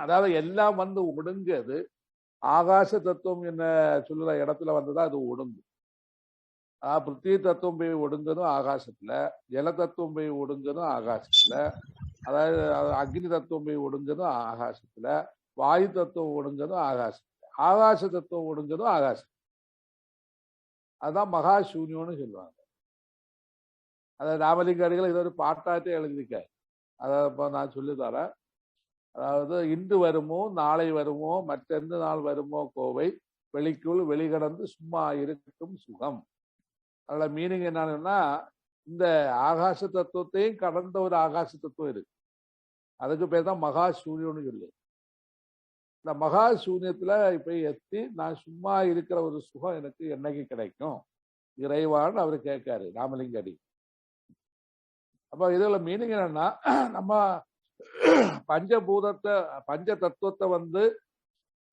அதாவது எல்லாம் வந்து ஒடுங்கு. ஆகாச தத்துவம் என்ன சொல்லுற இடத்துல வந்துதான் அது ஒடுங்கும். பிருத்திவி தத்துவம் போய் ஒடுங்கதும் ஆகாசத்துல, ஜல தத்துவம் போய் ஒடுங்கதும் ஆகாசத்துல, அதாவது அக்னி தத்துவம் போய் ஒடுங்கதும் ஆகாசத்துல, வாயு தத்துவம் ஒடுங்கதும் ஆகாசத்துல, ஆகாச தத்துவம் ஒடுங்கதும் ஆகாசம். அதுதான் மகா சூன்யம்னு சொல்லுவாங்க. அதாவது ராமலிங்க அடிகள் இது ஒரு பாட்டாட்டே எழுதிக்க. அதை இப்போ நான் சொல்லி தரேன். அதாவது இன்று வருமோ நாளை வருமோ மற்றெந்த நாள் வருமோ கோவை வெளிக்குள் வெளிகடந்து சும்மா இருக்கும் சுகம். அதோட மீனிங் என்னன்னா, இந்த ஆகாச தத்துவத்தையும் கடந்த ஒரு ஆகாச தத்துவம் இருக்கு. அதுக்கு பேர் தான் மகா சூன்யம்னு சொல்லு. இந்த மகா சூன்யத்துல இப்ப எத்தி நான் சும்மா இருக்கிற ஒரு சுகம் எனக்கு என்னைக்கு கிடைக்கும் இறைவான்னு அவரு கேட்காரு ராமலிங்க அடி. அப்ப இதுல மீனிங் என்னன்னா, நம்ம பஞ்சபூதத்தை பஞ்ச தத்துவத்தை வந்து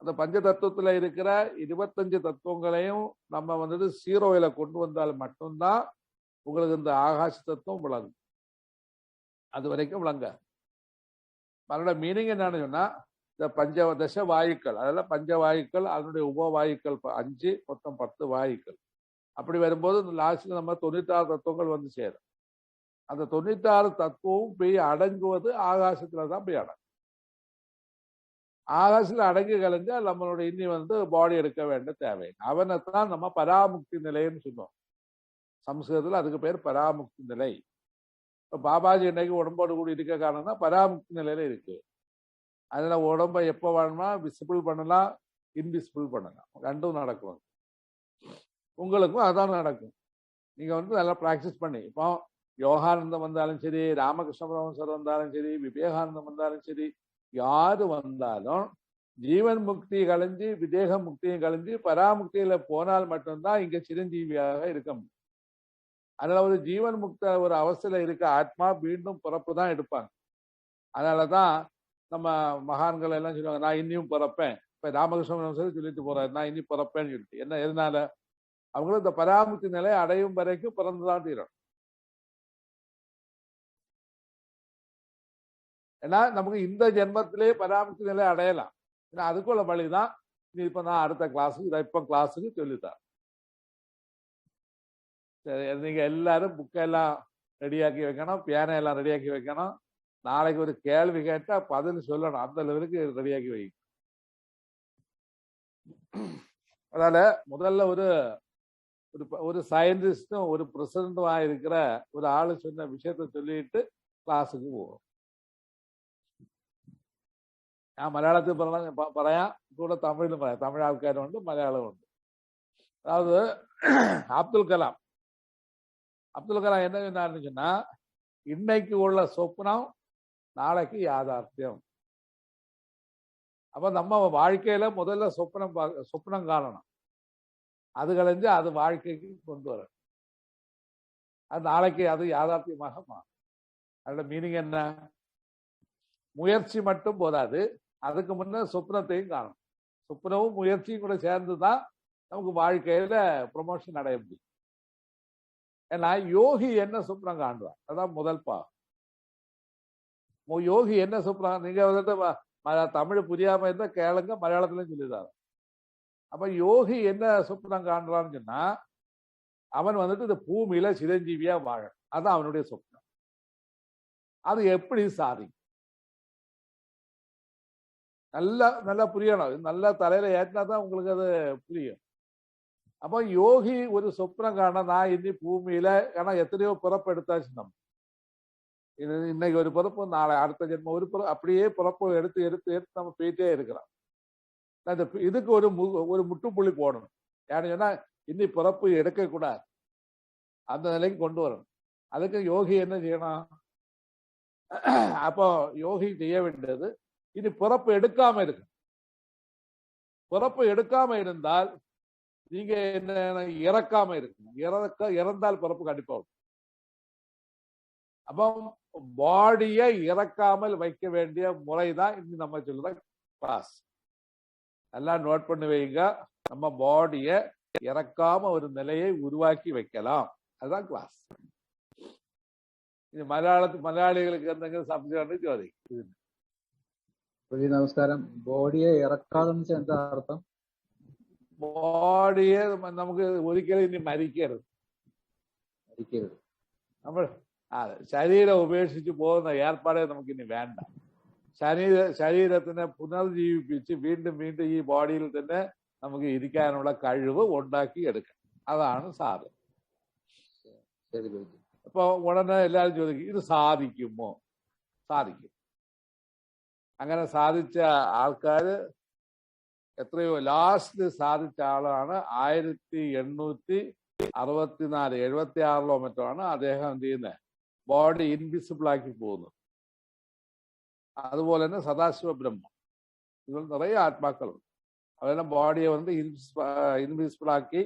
அந்த பஞ்ச தத்துவத்துல இருக்கிற 25 தத்துவங்களையும் நம்ம வந்துட்டு சீரோயில கொண்டு வந்தால் மட்டும்தான் உங்களுக்கு இந்த ஆகாச தத்துவம் விளங்கும். அது வரைக்கும் விளங்க. அதோட மீனிங் என்னன்னு சொன்னா, இந்த பஞ்சதச வாயுக்கள், அதெல்லாம் பஞ்ச வாயுக்கள், அதனுடைய உப வாயுக்கள் 5, மொத்தம் 10 வாயுக்கள். அப்படி வரும்போது இந்த லாஸ்ட்ல நம்ம 96 தத்துவங்கள் வந்து சேரும். அந்த 96 தத்துவம் போய் அடங்குவது ஆகாசத்துலதான் போய் அடங்கும். ஆகாசத்துல அடங்கி கலைஞ்சா நம்மளோட இன்னி வந்து பாடி எடுக்க வேண்டிய தேவை. அவனைத்தான் நம்ம பராமுக்தி நிலைன்னு சொல்லுவோம். சம்ஸ்கிருதத்துல அதுக்கு பேர் பராமுக்தி நிலை. இப்ப பாபாஜி இன்னைக்கு உடம்போடு கூடி இருக்க காரணம்னா பராமுக்தி நிலையில இருக்கு. அதுல உடம்பை எப்ப வேணுமா விசிபிள் பண்ணலாம், இன்விசிபிள் பண்ணலாம், ரெண்டும் நடக்கும். உங்களுக்கும் அதான் நடக்கும். நீங்க வந்து நல்லா பிராக்டிஸ் பண்ணி, இப்போ யோகானந்தம் வந்தாலும் சரி, ராமகிருஷ்ண பரமஹம்சர் வந்தாலும் சரி, விவேகானந்தம் வந்தாலும் சரி, யாரு வந்தாலும் ஜீவன் முக்தி கலைஞ்சி விதேக முக்தியும் கலைஞ்சி பராமுக்தியில போனால் மட்டும்தான் இங்க சிரஞ்சீவியாக இருக்க முடியும். அதனால ஒரு ஜீவன் முக்த ஒரு அவஸ்தையில இருக்க ஆத்மா மீண்டும் பிறப்பு தான் எடுப்பாங்க. அதனாலதான் நம்ம மகான்கள் எல்லாம் சொல்லுவாங்க, நான் இன்னியும் பிறப்பேன். இப்ப ராமகிருஷ்ணன் சொல்லிட்டு போறாரு, நான் இன்னும் பிறப்பேன்னு சொல்லிட்டு. என்ன எதனால? அவங்களும் இந்த பராமுக்தி நிலை அடையும் வரைக்கும் பிறந்துதான் தீரும். ஏன்னா நமக்கு இந்த ஜென்மத்திலேயே பராமுக்தி நிலை அடையலாம். ஏன்னா அதுக்குள்ள வழிதான் இப்ப நான் அடுத்த கிளாஸுக்கு இப்ப கிளாஸுக்கு சொல்லித்தரேன். சரி, நீங்க எல்லாரும் புக்கெல்லாம் ரெடியாக்கி வைக்கணும், பியானோ எல்லாம் ரெடியாக்கி வைக்கணும். நாளைக்கு ஒரு கேள்வி கேட்டா பதில் சொல்லணும், அந்த லெவலுக்கு ரெடியாக்கி வைக்கணும். அதனால முதல்ல ஒரு சயின்டிஸ்டும் ஒரு பிரசிடண்டும் இருக்கிற ஒரு ஆளு சொன்ன விஷயத்த சொல்லிட்டு கிளாஸுக்கு போவோம். ഞാൻ മലയാളത്തിൽ പറയാം, കൂടെ തമിഴിലും പറയാം. തമിഴ് ആൾക്കാരുണ്ട്, മലയാളമുണ്ട്. அதாவது அப்துல் கலாம் என்ன சொன்னாருன்னு சொன்னா, இன்னைக்கு உள்ள சொப்னம் நாளைக்கு யாதார்த்தியம். அப்ப நம்ம வாழ்க்கையில முதல்ல சொப்னம் காணணும். அது கழிஞ்சு அது வாழ்க்கைக்கு கொண்டு வரணும். அது நாளைக்கு அது யாதார்த்தியமாக மாறும். அதோட மீனிங் என்ன? முயற்சி மட்டும் போதாது, அதுக்கு முன்ன சொப்னத்தையும் காணணும். சொப்னமும் முயற்சியும் கூட சேர்ந்துதான் நமக்கு வாழ்க்கையில ப்ரொமோஷன் அடைய முடியும். ஏன்னா யோகி என்ன சொப்னம் காண்பார், அதான் முதல் பாகம். யோகி என்ன சொப்னம், நீங்க வந்துட்டு தமிழ் புரியாம இருந்தா கேளுங்க, மலையாளத்திலும் சொல்லிதாரு. அப்ப யோகி என்ன சொப்னம் காண்றான்னு சொன்னா, அவன் வந்துட்டு இந்த பூமியில சிரஞ்சீவியா வாழணும். அதான் அவனுடைய சொப்னம். அது எப்படி சாதிக்கும்? நல்லா புரியணும். நல்லா தலையில ஏற்றினா தான் உங்களுக்கு அது புரியும். அப்போ யோகி ஒரு சொப்னம் காண, நான் இன்னி பூமியில, ஏன்னா எத்தனையோ பிறப்பு எடுத்தாச்சு நம்ம. இன்னைக்கு ஒரு பிறப்பு, நாளை அடுத்த ஜென்மம் ஒரு பிறப்பு, அப்படியே பிறப்பு எடுத்து எடுத்து எடுத்து நம்ம போயிட்டே இருக்கிறோம். இதுக்கு ஒரு முற்றுப்புள்ளி போடணும். ஏன்னு சொன்னா இன்னி பிறப்பு எடுக்கக்கூடாது, அந்த நிலைக்கு கொண்டு வரணும். அதுக்கு யோகி என்ன செய்யணும்? அப்போ யோகி செய்ய வேண்டியது, இனி பிறப்பு எடுக்காம இருக்கு. பிறப்பு எடுக்காம இருந்தால் நீங்க என்ன இறக்காம இருக்கணும். இறந்தால் பிறப்பு கண்டிப்பா வரும். அப்போ பாடியை இறக்காமல் வைக்க வேண்டிய முறைதான் இன்னும் நம்ம சொல்ற கிளாஸ். நல்லா நோட் பண்ணி வைங்க. நம்ம பாடியை இறக்காம ஒரு நிலையை உருவாக்கி வைக்கலாம், அதுதான் கிளாஸ். இது மலையாளிகளுக்கு இருந்தங்க சப்ஜெக்ட் ஜோதி. നമസ്കാരം. ബോഡിയെ ഇറക്കാതെന്ന് വെച്ചാൽ എന്താ അർത്ഥം? ബോഡിയെ നമുക്ക് ഒരിക്കലും ഇനി മരിക്കരുത്. നമ്മൾ ശരീരം ഉപേക്ഷിച്ച് പോകുന്ന ഏർപ്പാടെ നമുക്കിനി വേണ്ട. ശരീരത്തിനെ പുനർജീവിപ്പിച്ച് വീണ്ടും വീണ്ടും ഈ ബോഡിയിൽ തന്നെ നമുക്ക് ഇരിക്കാനുള്ള കഴിവ് ഉണ്ടാക്കി എടുക്കണം. അതാണ് സാധനം. അപ്പൊ ഉടനെ എല്ലാവരും ചോദിക്കും, ഇത് സാധിക്കുമോ? സാധിക്കും. അങ്ങനെ സാധിച്ച ആൾക്കാര് എത്രയോ ലാസ്റ്റ് സാധിച്ച ആളാണ് 1864 76 മറ്റോ ആണ് അദ്ദേഹം എന്ത് ചെയ്യുന്നത്, ബോഡി ഇൻവിസിബിൾ ആക്കി പോകുന്നത്. അതുപോലെ തന്നെ സദാശിവ ബ്രഹ്മം, ഇതിൽ നിറയെ ആത്മാക്കളുണ്ട്. അവരുടെ ബോഡിയെ ഇൻവിസിബിൾ ആക്കി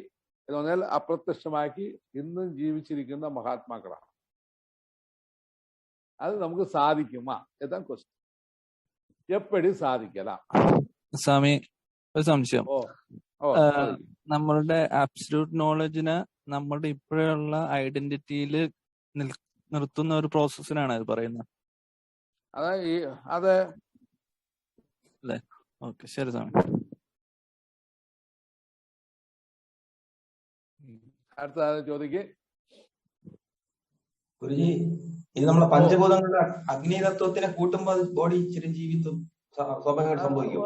എന്ന് പറഞ്ഞാൽ അപ്രത്യക്ഷമാക്കി ഇന്നും ജീവിച്ചിരിക്കുന്ന മഹാത്മാക്കളാണ്. അത് നമുക്ക് സാധിക്കുമാ? ഇതാണ് ക്വസ്റ്റ്യൻ. എപ്പടി സാധിക്കലാം? സ്വാമി, ഒരു സംശയം. നമ്മളുടെ അബ്സല്യൂട്ട് നോളജിനെ നമ്മുടെ ഇപ്പോഴുള്ള ഐഡന്റിറ്റിയിൽ നിർത്തുന്ന ഒരു പ്രോസസ്സിനാണ് അത് പറയുന്നത്. അതെ അല്ലേ? ഓക്കെ, ശരി സ്വാമി. അടുത്ത ചോദിക്ക് ഗുരുജി. ഇത് നമ്മളെ പഞ്ചഭൂതങ്ങളുടെ അഗ്നിതത്വത്തിനെ കൂട്ടുമ്പോൾ ബോഡി ചിരഞ്ജീവിത്വം സ്വാഭാവികമായിട്ട് സംഭവിക്കും.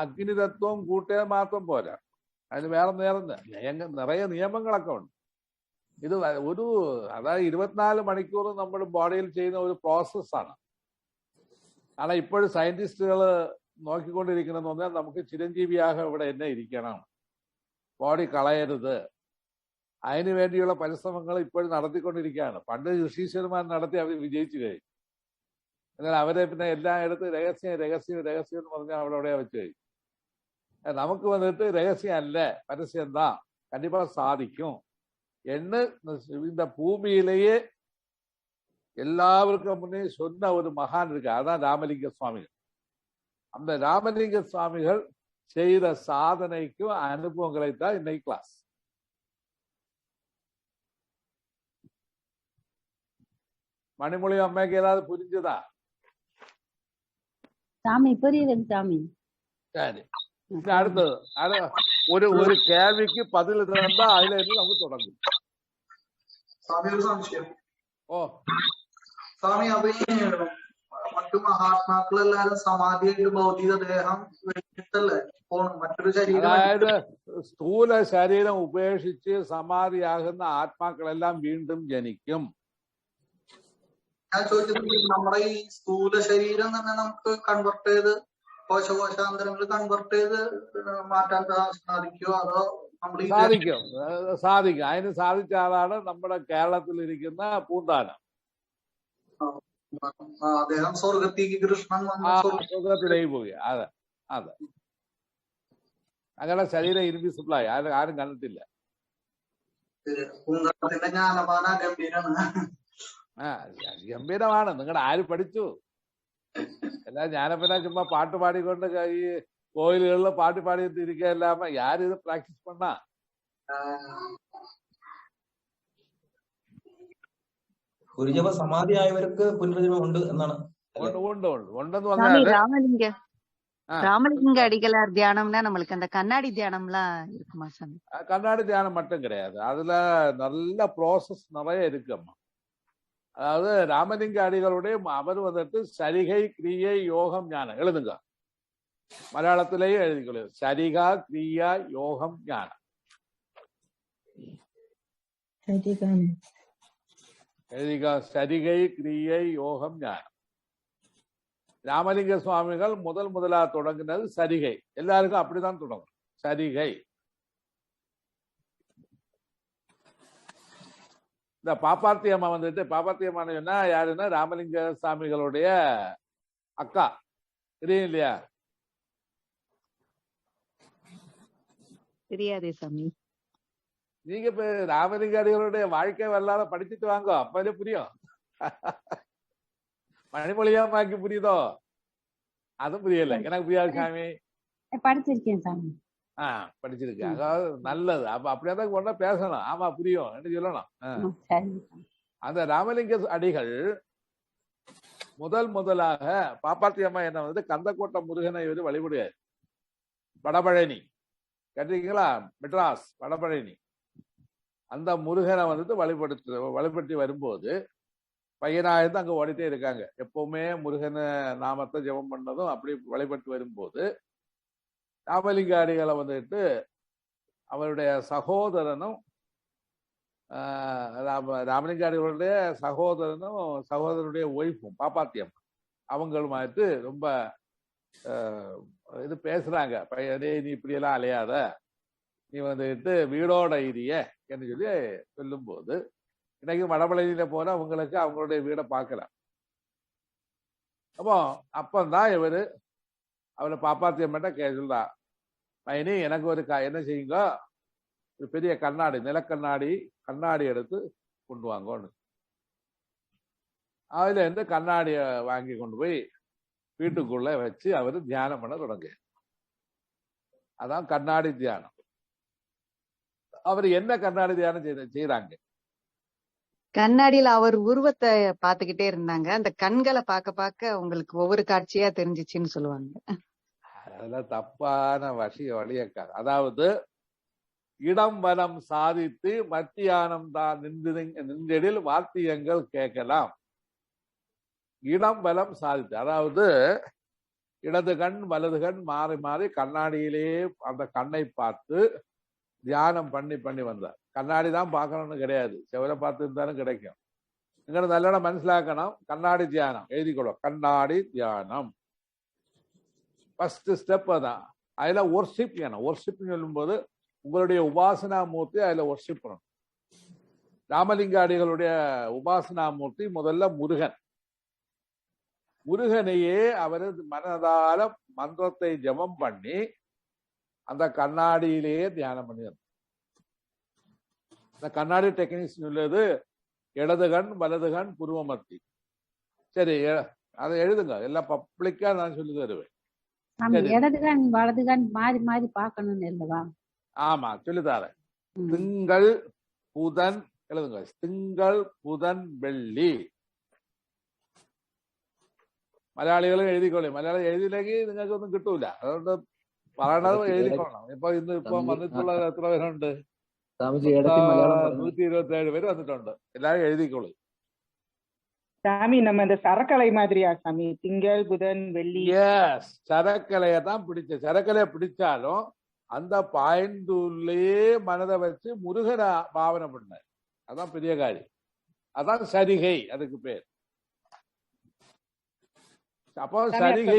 അഗ്നിതത്വം കൂട്ടിയാൽ മാത്രം പോരാ, അതിന് വേറെ നിറയെ നിയമങ്ങളൊക്കെ ഉണ്ട്. ഇത് അതായത് 24 മണിക്കൂർ നമ്മുടെ ബോഡിയിൽ ചെയ്യുന്ന ഒരു പ്രോസസ്സാണ്. കാരണം ഇപ്പോഴും സയന്റിസ്റ്റുകൾ നോക്കിക്കൊണ്ടിരിക്കണമെന്ന് പറഞ്ഞാൽ നമുക്ക് ചിരഞ്ജീവിയാക ഇവിടെ തന്നെ ഇരിക്കണം, ബോഡി കളയരുത്. അതിനു വേണ്ടിയുള്ള പരിശ്രമങ്ങൾ ഇപ്പോഴും നടത്തിക്കൊണ്ടിരിക്കുകയാണ്. പണ്ട് ഋഷീശ്വരന്മാർ നടത്തി അവർ വിജയിച്ചു കഴിഞ്ഞു. എന്നാൽ അവരെ പിന്നെ എല്ലായിടത്തും രഹസ്യം എന്ന് പറഞ്ഞാൽ അവിടെ വെച്ച് കഴിഞ്ഞു. നമുക്ക് വന്നിട്ട് രഹസ്യം അല്ല, പരസ്യം தான், கண்டிப்பா சாதிக்கும் എന്ന് இந்த பூமியிலேயே எல்லாருக்கும் முன்னே சொன்ன ஒரு மகான் இருக்கு. அதான் ராமலிங்க சுவாமிகள். அந்த ராமலிங்க சுவாமிகள் செய்த சாதனைக்கும் அனுபவங்களை தான் இன்னைக்கு கிளாஸ். மணிமொழி அம்மைக்கு ஏதாவது புரிஞ்சுதா? சாமி புரியுதுங்க சாமி. சரி, அடுத்தது ഒരു കേൾവിക്ക് 10 തരണ്ടാ അതിൽ നമുക്ക് തുടങ്ങും. സ്വാമി, ഒരു സംശയം. സ്വാമി, അപ്പൊ ഈ മറ്റു മഹാത്മാക്കളെല്ലാരും സമാധിയായിട്ട് ഭൗതിക ദേഹം വെച്ചിട്ടല്ലേ പോണം മറ്റൊരു ശരീരം? അതായത് സ്ഥൂല ശരീരം ഉപേക്ഷിച്ച് സമാധിയാകുന്ന ആത്മാക്കളെല്ലാം വീണ്ടും ജനിക്കും. ഞാൻ ചോദിച്ചത്, നമ്മുടെ ഈ സ്ഥൂല ശരീരം തന്നെ നമുക്ക് കൺവെർട്ട് ചെയ്ത് കോശാന്തരങ്ങൾ കൺവെർട്ട് ചെയ്ത് മാറ്റാൻ സാധിക്കുമോ? അതോ സാധിക്കും. അതിന് സാധിച്ച ആളാണ് നമ്മുടെ കേരളത്തിലിരിക്കുന്ന പൂന്താനം. അദ്ദേഹം സ്വർഗത്തേക്ക് കൃഷ്ണൻ സ്വർഗത്തിലേക്ക് പോയി. അതെ അതെ, അങ്ങനെ ശരീരം ഇൻവിസിബിളായി, ആരും കണ്ടിട്ടില്ല. പൂന്താനത്തിന്റെ ജ്ഞാനപാന ഗംഭീരമാണ്. ഗംഭീരമാണ്. നിങ്ങളുടെ ആര് പഠിച്ചു? എല്ലാം ഞാനപ്പന ചുമ്മാ പാട്ട് പാടിക്കൊണ്ട് ഈ കോയിലുകളിൽ പാട്ട് പാടിയിട്ട് ഇരിക്കല്ലാമ யாரு ഇത് പ്രാക്ടീസ് பண்ணா? ഗുരുജപ സമാധിയായവർക്ക് പുനർജന്മം ഉണ്ട് എന്നാണ്. ഉണ്ടെന്ന് പറഞ്ഞാൽ ராமலிங்க அடிகளார் தியானம்னா நம்மளுக்கு அந்த கண்ணாடி தியானம்லாம் இருக்குமா சாமி? கண்ணாடி தியானம் மட்டும் கிடையாது, அதுல நல்ல ப்ராசஸ் நிறைய இருக்கும்மா. அதாவது ராமலிங்க அடிகளுடைய அவர் வந்துட்டு சரிகை கிரியை யோகம் ஞானம் எழுதுங்க, மலையாளத்திலேயே எழுதிக்கொள்ளு. சரிகா கிரியா யோகம் ஞானம் எழுதிக்க. சரிகை கிரியை யோகம் ஞானம். ராமலிங்க சுவாமிகள் முதலா தொடங்கினது சரிகை. எல்லாருக்கும் அப்படிதான் தொடங்கும், சரிகை. இந்த பாப்பாத்தி அம்மா வந்துட்டு, பாப்பாத்தி அம்மா சொன்னா யாருன்னா ராமலிங்க சாமிகளுடைய அக்கா, தெரியும் இல்லையா? தெரியாதே சாமி. நீங்க இப்ப ராமலிங்க அடிகளுடைய வாழ்க்கை வரலாறு படிச்சுட்டு வாங்க, அப்பவே புரியும். மணிமொழியம்மாக்கு புரியுதோ? அதுவும் புரியல, எனக்கு புரியாது சாமி. படிச்சிருக்கேன் சாமி. படிச்சிருக்கேன். அதாவது நல்லது. அப்ப அப்படியாதான் கொண்டா பேசணும். ஆமா புரியும் என்று சொல்லணும். அந்த ராமலிங்க அடிகள் முதலாக பாப்பாத்தி அம்மா என்ன வந்து கந்தக்கோட்டை முருகனை வந்து வழிபடுகிறார். வடபழனி கேட்டீங்களா? மெட்ராஸ் வடபழனி அந்த முருகனை வந்து வழிபட்டு வரும்போது பையனாயிருந்து அங்க ஓடிட்டே இருக்காங்க. எப்பவுமே முருகன நாமத்தை ஜெபம் பண்ணதும் அப்படி வழிபட்டு வரும்போது ராமலிங்காடிகளை வந்துட்டு அவருடைய சகோதரனும் ராமலிங்காடிகளுடைய சகோதரனும் சகோதரனுடைய ஒய்ஃபும் பாப்பாத்தியம் அவங்களுமாயிட்டு ரொம்ப இது பேசுறாங்க. பையனே நீ இப்படியெல்லாம் அலையாத, நீ வந்துட்டு வீடோட இரிய என்று சொல்லி சொல்லும் போது இன்னைக்கு வடபழனியில போனா அவங்களுக்கு அவங்களுடைய வீடை பார்க்கலாம். அப்பந்தான் இவரு அவரை பாப்பாத்தியம்ட்ட சொல்றா, பையனி எனக்கு ஒரு என்ன செய்யுங்க, ஒரு பெரிய கண்ணாடி கண்ணாடி எடுத்து கொண்டு வாங்கன்னு. அதுல இருந்து கண்ணாடிய வாங்கி கொண்டு போய் வீட்டுக்குள்ள வச்சு அவரு தியானம் பண்ண தொடங்க. அதான் கண்ணாடி தியானம். அவர் என்ன கண்ணாடி தியானம் செய்யறாங்க? கண்ணாடியில அவர் உருவத்தை பாத்துக்கிட்டே இருந்தாங்க. அந்த கண்களை பார்க்க உங்களுக்கு ஒவ்வொரு காட்சியா தெரிஞ்சிச்சுன்னு சொல்லுவாங்க. அதெல்லாம் தப்பான வழியக்கார். அதாவது இடம் வலம் சாதித்து மத்தியானம் தான் நின்றடில் வாத்தியங்கள் கேட்கலாம். இடம் வலம் சாதித்து, அதாவது இடது கண் வலது கண் மாறி மாறி கண்ணாடியிலே அந்த கண்ணை பார்த்து தியானம் பண்ணி வந்தார். கண்ணாடி தான் பார்க்கணும்னு கிடையாது, செவரை பார்த்து இருந்தாலும் கிடைக்கும். நீங்க நல்ல மனசிலாக்கணும். கண்ணாடி தியானம் எழுதிக்கொள்ளும். கண்ணாடி தியானம் ஃபர்ஸ்ட் ஸ்டெப் அதான். அதுல ஒர்ஷிப் வேணும். ஒர்ஷிப் சொல்லும்போது உங்களுடைய உபாசனா மூர்த்தி அதுல ஒர்ஷிப் பண்ணணும். ராமலிங்காடிகளுடைய உபாசனா மூர்த்தி முதல்ல முருகன். முருகனையே அவர் மனதால மந்திரத்தை ஜபம் பண்ணி அந்த கண்ணாடியிலேயே தியானம் பண்ணி. இந்த கண்ணாடி டெக்னிக்ஸ் உள்ளது இடது கண் வலது கண் புருவமத்தி. சரி, அதை எழுதுங்க, எல்லாம் பப்ளிக்கா நான் சொல்லி தருவேன். இடது கண் வலது கண் மாறி மாறி பார்க்கணும்னு இல்லவா? ஆமா, சொல்லித்தாரேன். திங்கள் புதன் எழுதுங்க. திங்கள் புதன் வெள்ளி. മലയാളികളും എഴുതിക്കോളി. മലയാളം എഴുതിയില്ലെങ്കിൽ നിങ്ങൾക്ക് ഒന്നും കിട്ടൂല. അതുകൊണ്ട് പറയണത് എഴുതിക്കോളണം. ഇപ്പൊ വന്നിട്ടുള്ള എത്ര പേരുണ്ട്? 127 പേര് വന്നിട്ടുണ്ട്. എല്ലാരും എഴുതിക്കോളി. சாமி நம்ம இந்த சரக்கலை மாதிரியா சாமி? திங்கள் புதன் வெள்ளி. எஸ், சரக்கலையை தான் பிடிச்ச. சரக்கலையை பிடிச்சாலும் அந்த பாயிண்டுள்ளே மனதை வச்சு முருகனை பாவனை பண்ண. அதான் பெரிய காரியம். அதான் சரிகை, அதுக்கு பேர். அப்போ சரிகை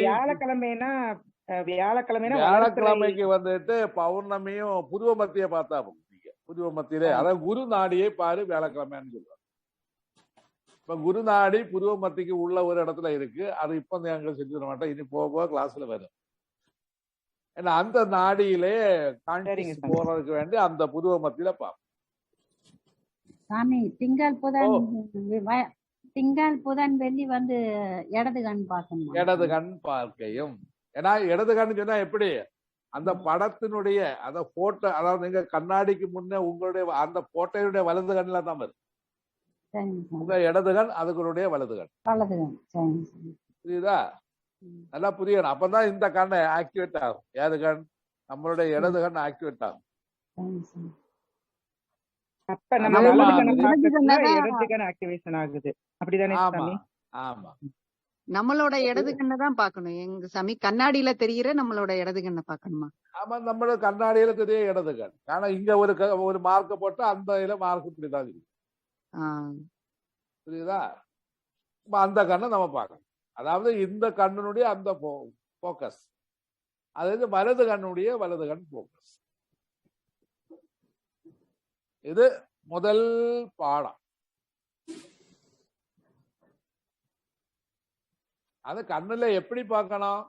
வியாழக்கிழமைக்கு வந்துட்டு பௌர்ணமியும் புருவ மத்திய பார்த்தா புருவ மத்தியிலே, அதாவது குரு நாடியை பாரு வியாழக்கிழமைன்னு சொல்லுவாங்க. இப்ப குருநாடி புருவ மத்திக்கு உள்ள ஒரு இடத்துல இருக்கு. அது இப்ப நாங்க செஞ்சு தர மாட்டோம், இனி போக கிளாஸ்ல வரும். ஏன்னா அந்த நாடியிலே போறதுக்கு வேண்டி அந்த புருவ மத்தியில பார்ப்போம். சாமி திங்கள் புதன் வெள்ளி வந்து இடது கண் பார்க்கணும். இடது கண் பார்க்கையும். ஏன்னா இடது கண் சொன்னா எப்படி? அந்த படத்தினுடைய அந்த போட்டோ, அதாவது நீங்க கண்ணாடிக்கு முன்னே உங்களுடைய அந்த போட்டோனுடைய வலது கண்ணில தான் வரும். உங்க இடது கண் அதுகளுடைய வலது கண். புரியுதா? நல்லா புரியணும். அப்பதான் இந்த கண்ணை ஆக்டிவேட் ஆகும். ஏது கண்? நம்மளுடைய இடது கண் ஆக்டிவேட் ஆகும். ஆமா, நம்மளோட இடது கண்ணை தான் பாக்கணும். எங்க சாமி கண்ணாடியில தெரியுற நம்மளோட இடது கண்ணை பாக்கணுமா? ஆமா, நம்மளோட கண்ணாடியில தெரிய இடது கண். ஆனா இங்க ஒரு மார்க்க போட்டா அந்த இதுல மார்க் இப்படிதான் இருக்கு. புரியுதா? அந்த கண்ணை நம்ம பார்க்கணும். அதாவது இந்த கண்ணுடைய அந்த போக்கஸ், அதாவது வலது கண்ணுடைய வலது கண் போக்கஸ். இது முதல் பாடம். அது கண்ணுல எப்படி பார்க்கணும்?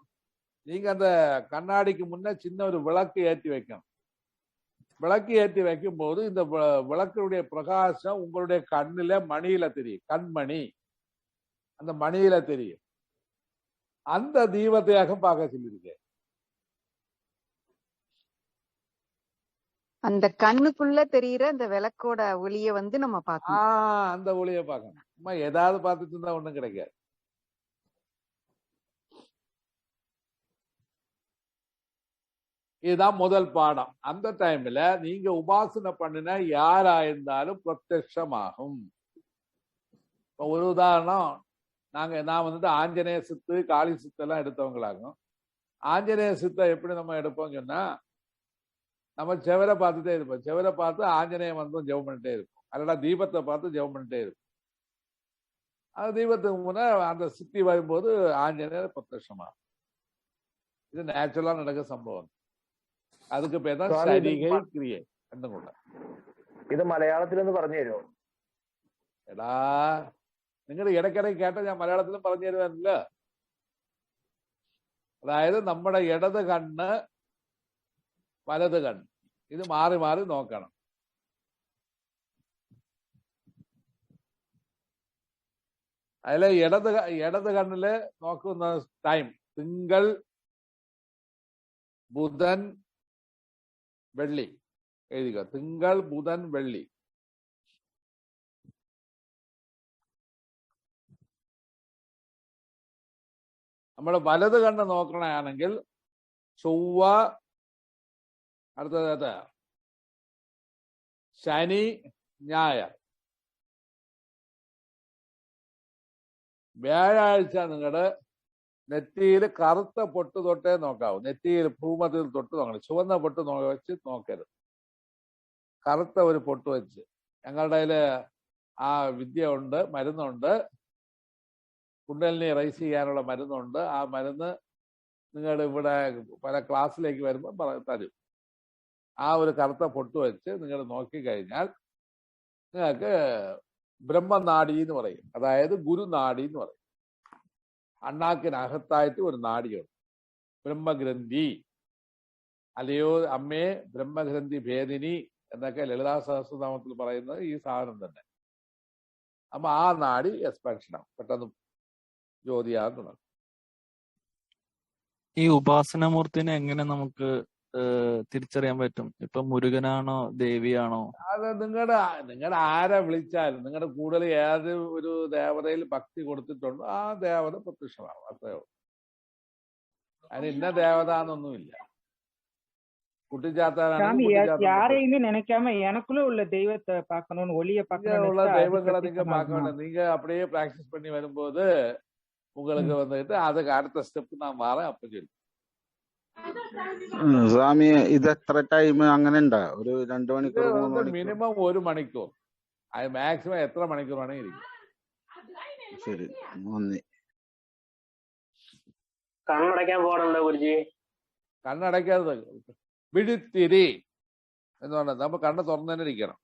நீங்க அந்த கண்ணாடிக்கு முன்ன சின்ன ஒரு விளக்கு ஏற்றி வைக்கணும். விளக்கு ஏற்றி வைக்கும் போது இந்த விளக்குடைய பிரகாசம் உங்களுடைய கண்ணுல மணியில தெரியும். கண்மணி அந்த மணியில தெரியும். அந்த தீபத்தையாக பார்க்க சொல்லியிருக்கேன். அந்த கண்ணுக்குள்ள தெரியுற அந்த விளக்கோட ஒளிய வந்து நம்ம பார்க்கணும். அந்த ஒளிய பார்க்கணும். ஏதாவது பார்த்துட்டு இருந்தா ஒண்ணும் கிடைக்காது. இதுதான் முதல் பாடம். அந்த டைம்ல நீங்க உபாசனை பண்ணின யாரா இருந்தாலும் பிரத்யட்சமாகும். ஒரு உதாரணம், நான் வந்துட்டு ஆஞ்சநேய சித்து காளி சித்து எல்லாம் எடுத்தவங்களாகும். ஆஞ்சநேய சித்தை எப்படி நம்ம எடுப்போம் சொன்னா, நம்ம செவரை பார்த்துட்டே இருப்போம். செவரை பார்த்து ஆஞ்சநேய மந்திரம் ஜெபம் பண்ணிட்டே இருப்போம். அல்லடா தீபத்தை பார்த்து ஜெபம் பண்ணிட்டே இருப்போம். அந்த தீபத்துக்கு முன்னே அந்த சித்தி வரும்போது ஆஞ்சநேயர் பிரத்யட்சமாகும். இது நேச்சுரலா நடக்க சம்பவம். அதுக்கு பேர் தான் சரிகை கிரியை. രണ്ടും കൂടെ. ഇത് മലയാളത്തിലൊന്ന് പറഞ്ഞു തരുമോ? എടാ, നിങ്ങൾ ഇടയ്ക്കിടയ്ക്ക് കേട്ട ഞാൻ മലയാളത്തിലും പറഞ്ഞു തരുവാനില്ല. അതായത് നമ്മുടെ ഇടത് കണ്ണ് വലത് കണ്ണ് ഇത് മാറി മാറി നോക്കണം. അതിലെ ഇടത് കണ്ണില് നോക്കുന്ന ടൈം തിങ്കൾ ബുധൻ വെള്ളി എഴുതുക. തിങ്കൾ ബുധൻ വെള്ളി. നമ്മൾ വലത് കണ്ണ് നോക്കണമെങ്കിൽ ചൊവ്വ, അടുത്തത് ശനി, ഞായർ. വ്യാഴാഴ്ച നിങ്ങളുടെ നെറ്റിയിൽ കറുത്ത പൊട്ട് തൊട്ടേ നോക്കാവൂ. നെറ്റിയിൽ ഭൂമത്തിൽ തൊട്ട് നോക്കണം. ചുവന്ന പൊട്ട് വെച്ച് നോക്കരുത്. കറുത്ത ഒരു പൊട്ട് വെച്ച്. ഞങ്ങളുടെ കയ്യില് ആ വിദ്യ ഉണ്ട്, മരുന്നുണ്ട്. കുണ്ടലിനി റൈസ് ചെയ്യാനുള്ള മരുന്നുണ്ട്. ആ മരുന്ന് നിങ്ങൾ ഇവിടെ പല ക്ലാസ്സിലേക്ക് വരുമ്പോൾ തരും. ആ ഒരു കറുത്ത പൊട്ട് വെച്ച് നിങ്ങൾ നോക്കിക്കഴിഞ്ഞാൽ നിങ്ങൾക്ക് ബ്രഹ്മനാഡി എന്ന് പറയും. അതായത് ഗുരുനാഡി എന്ന് പറയും. അണ്ണാക്കിനകത്തായിട്ട് ഒരു നാഡിയുണ്ട്, ബ്രഹ്മഗ്രന്ഥി. അല്ലയോ അമ്മേ ബ്രഹ്മഗ്രന്ഥി ഭേദിനി എന്നൊക്കെ ലളിതാ സഹസ്രനാമത്തിൽ പറയുന്നത് ഈ സാധനം തന്നെ. അപ്പൊ ആ നാഡി എക്സ്പാൻഷനാണ്, പെട്ടെന്ന് ജ്യോതിയാകാൻ തുടങ്ങും. ഈ ഉപാസനമൂർത്തിനെ എങ്ങനെ നമുക്ക് തിരിച്ചറിയാൻ പറ്റും? ഇപ്പൊ മുരുകനാണോ ദേവിയാണോ? അത് നിങ്ങളുടെ ആരെ വിളിച്ചാലും, നിങ്ങളുടെ കൂടുതൽ ഏത് ഒരു ദേവതയിൽ ഭക്തി കൊടുത്തിട്ടുണ്ടോ ആ ദേവത പ്രത്യക്ഷമാവും. അത്രയോ. അതിന് ഇന്ന ദേവത എന്നൊന്നുമില്ല. யாரையுமே நினைக்காம எனக்குள்ள உள்ள தெய்வத்தை பார்க்கணும்னு, ஒளிய உள்ள தெய்வங்களை நீங்க பார்க்க வேண்டாம். நீங்க அப்படியே பிராக்டிஸ் பண்ணி வரும்போது உங்களுக்கு வந்துட்டு அதுக்கு அடுத்த ஸ்டெப் நான் மாறேன். அப்ப சொல்லி സ്വാമി ഇത് എത്ര ടൈം അങ്ങനെ ഉണ്ടാ? ഒരു 2 മണിക്കൂർ 3 മണിക്കൂർ? മിനിമം 1 മണിക്കൂർ. അത് മാക്സിമം എത്ര മണിക്കൂർ വേണമെങ്കിൽ ഇരിക്കും. ശരി, നന്ദി. കണ്ണടയ്ക്കാൻ പോകണല്ലോ ഗുരുജി? കണ്ണടയ്ക്കാതെ വിഴിത്തിരി എന്ന് പറഞ്ഞാൽ നമ്മൾ കണ്ണ് തുറന്നു തന്നെ ഇരിക്കണം.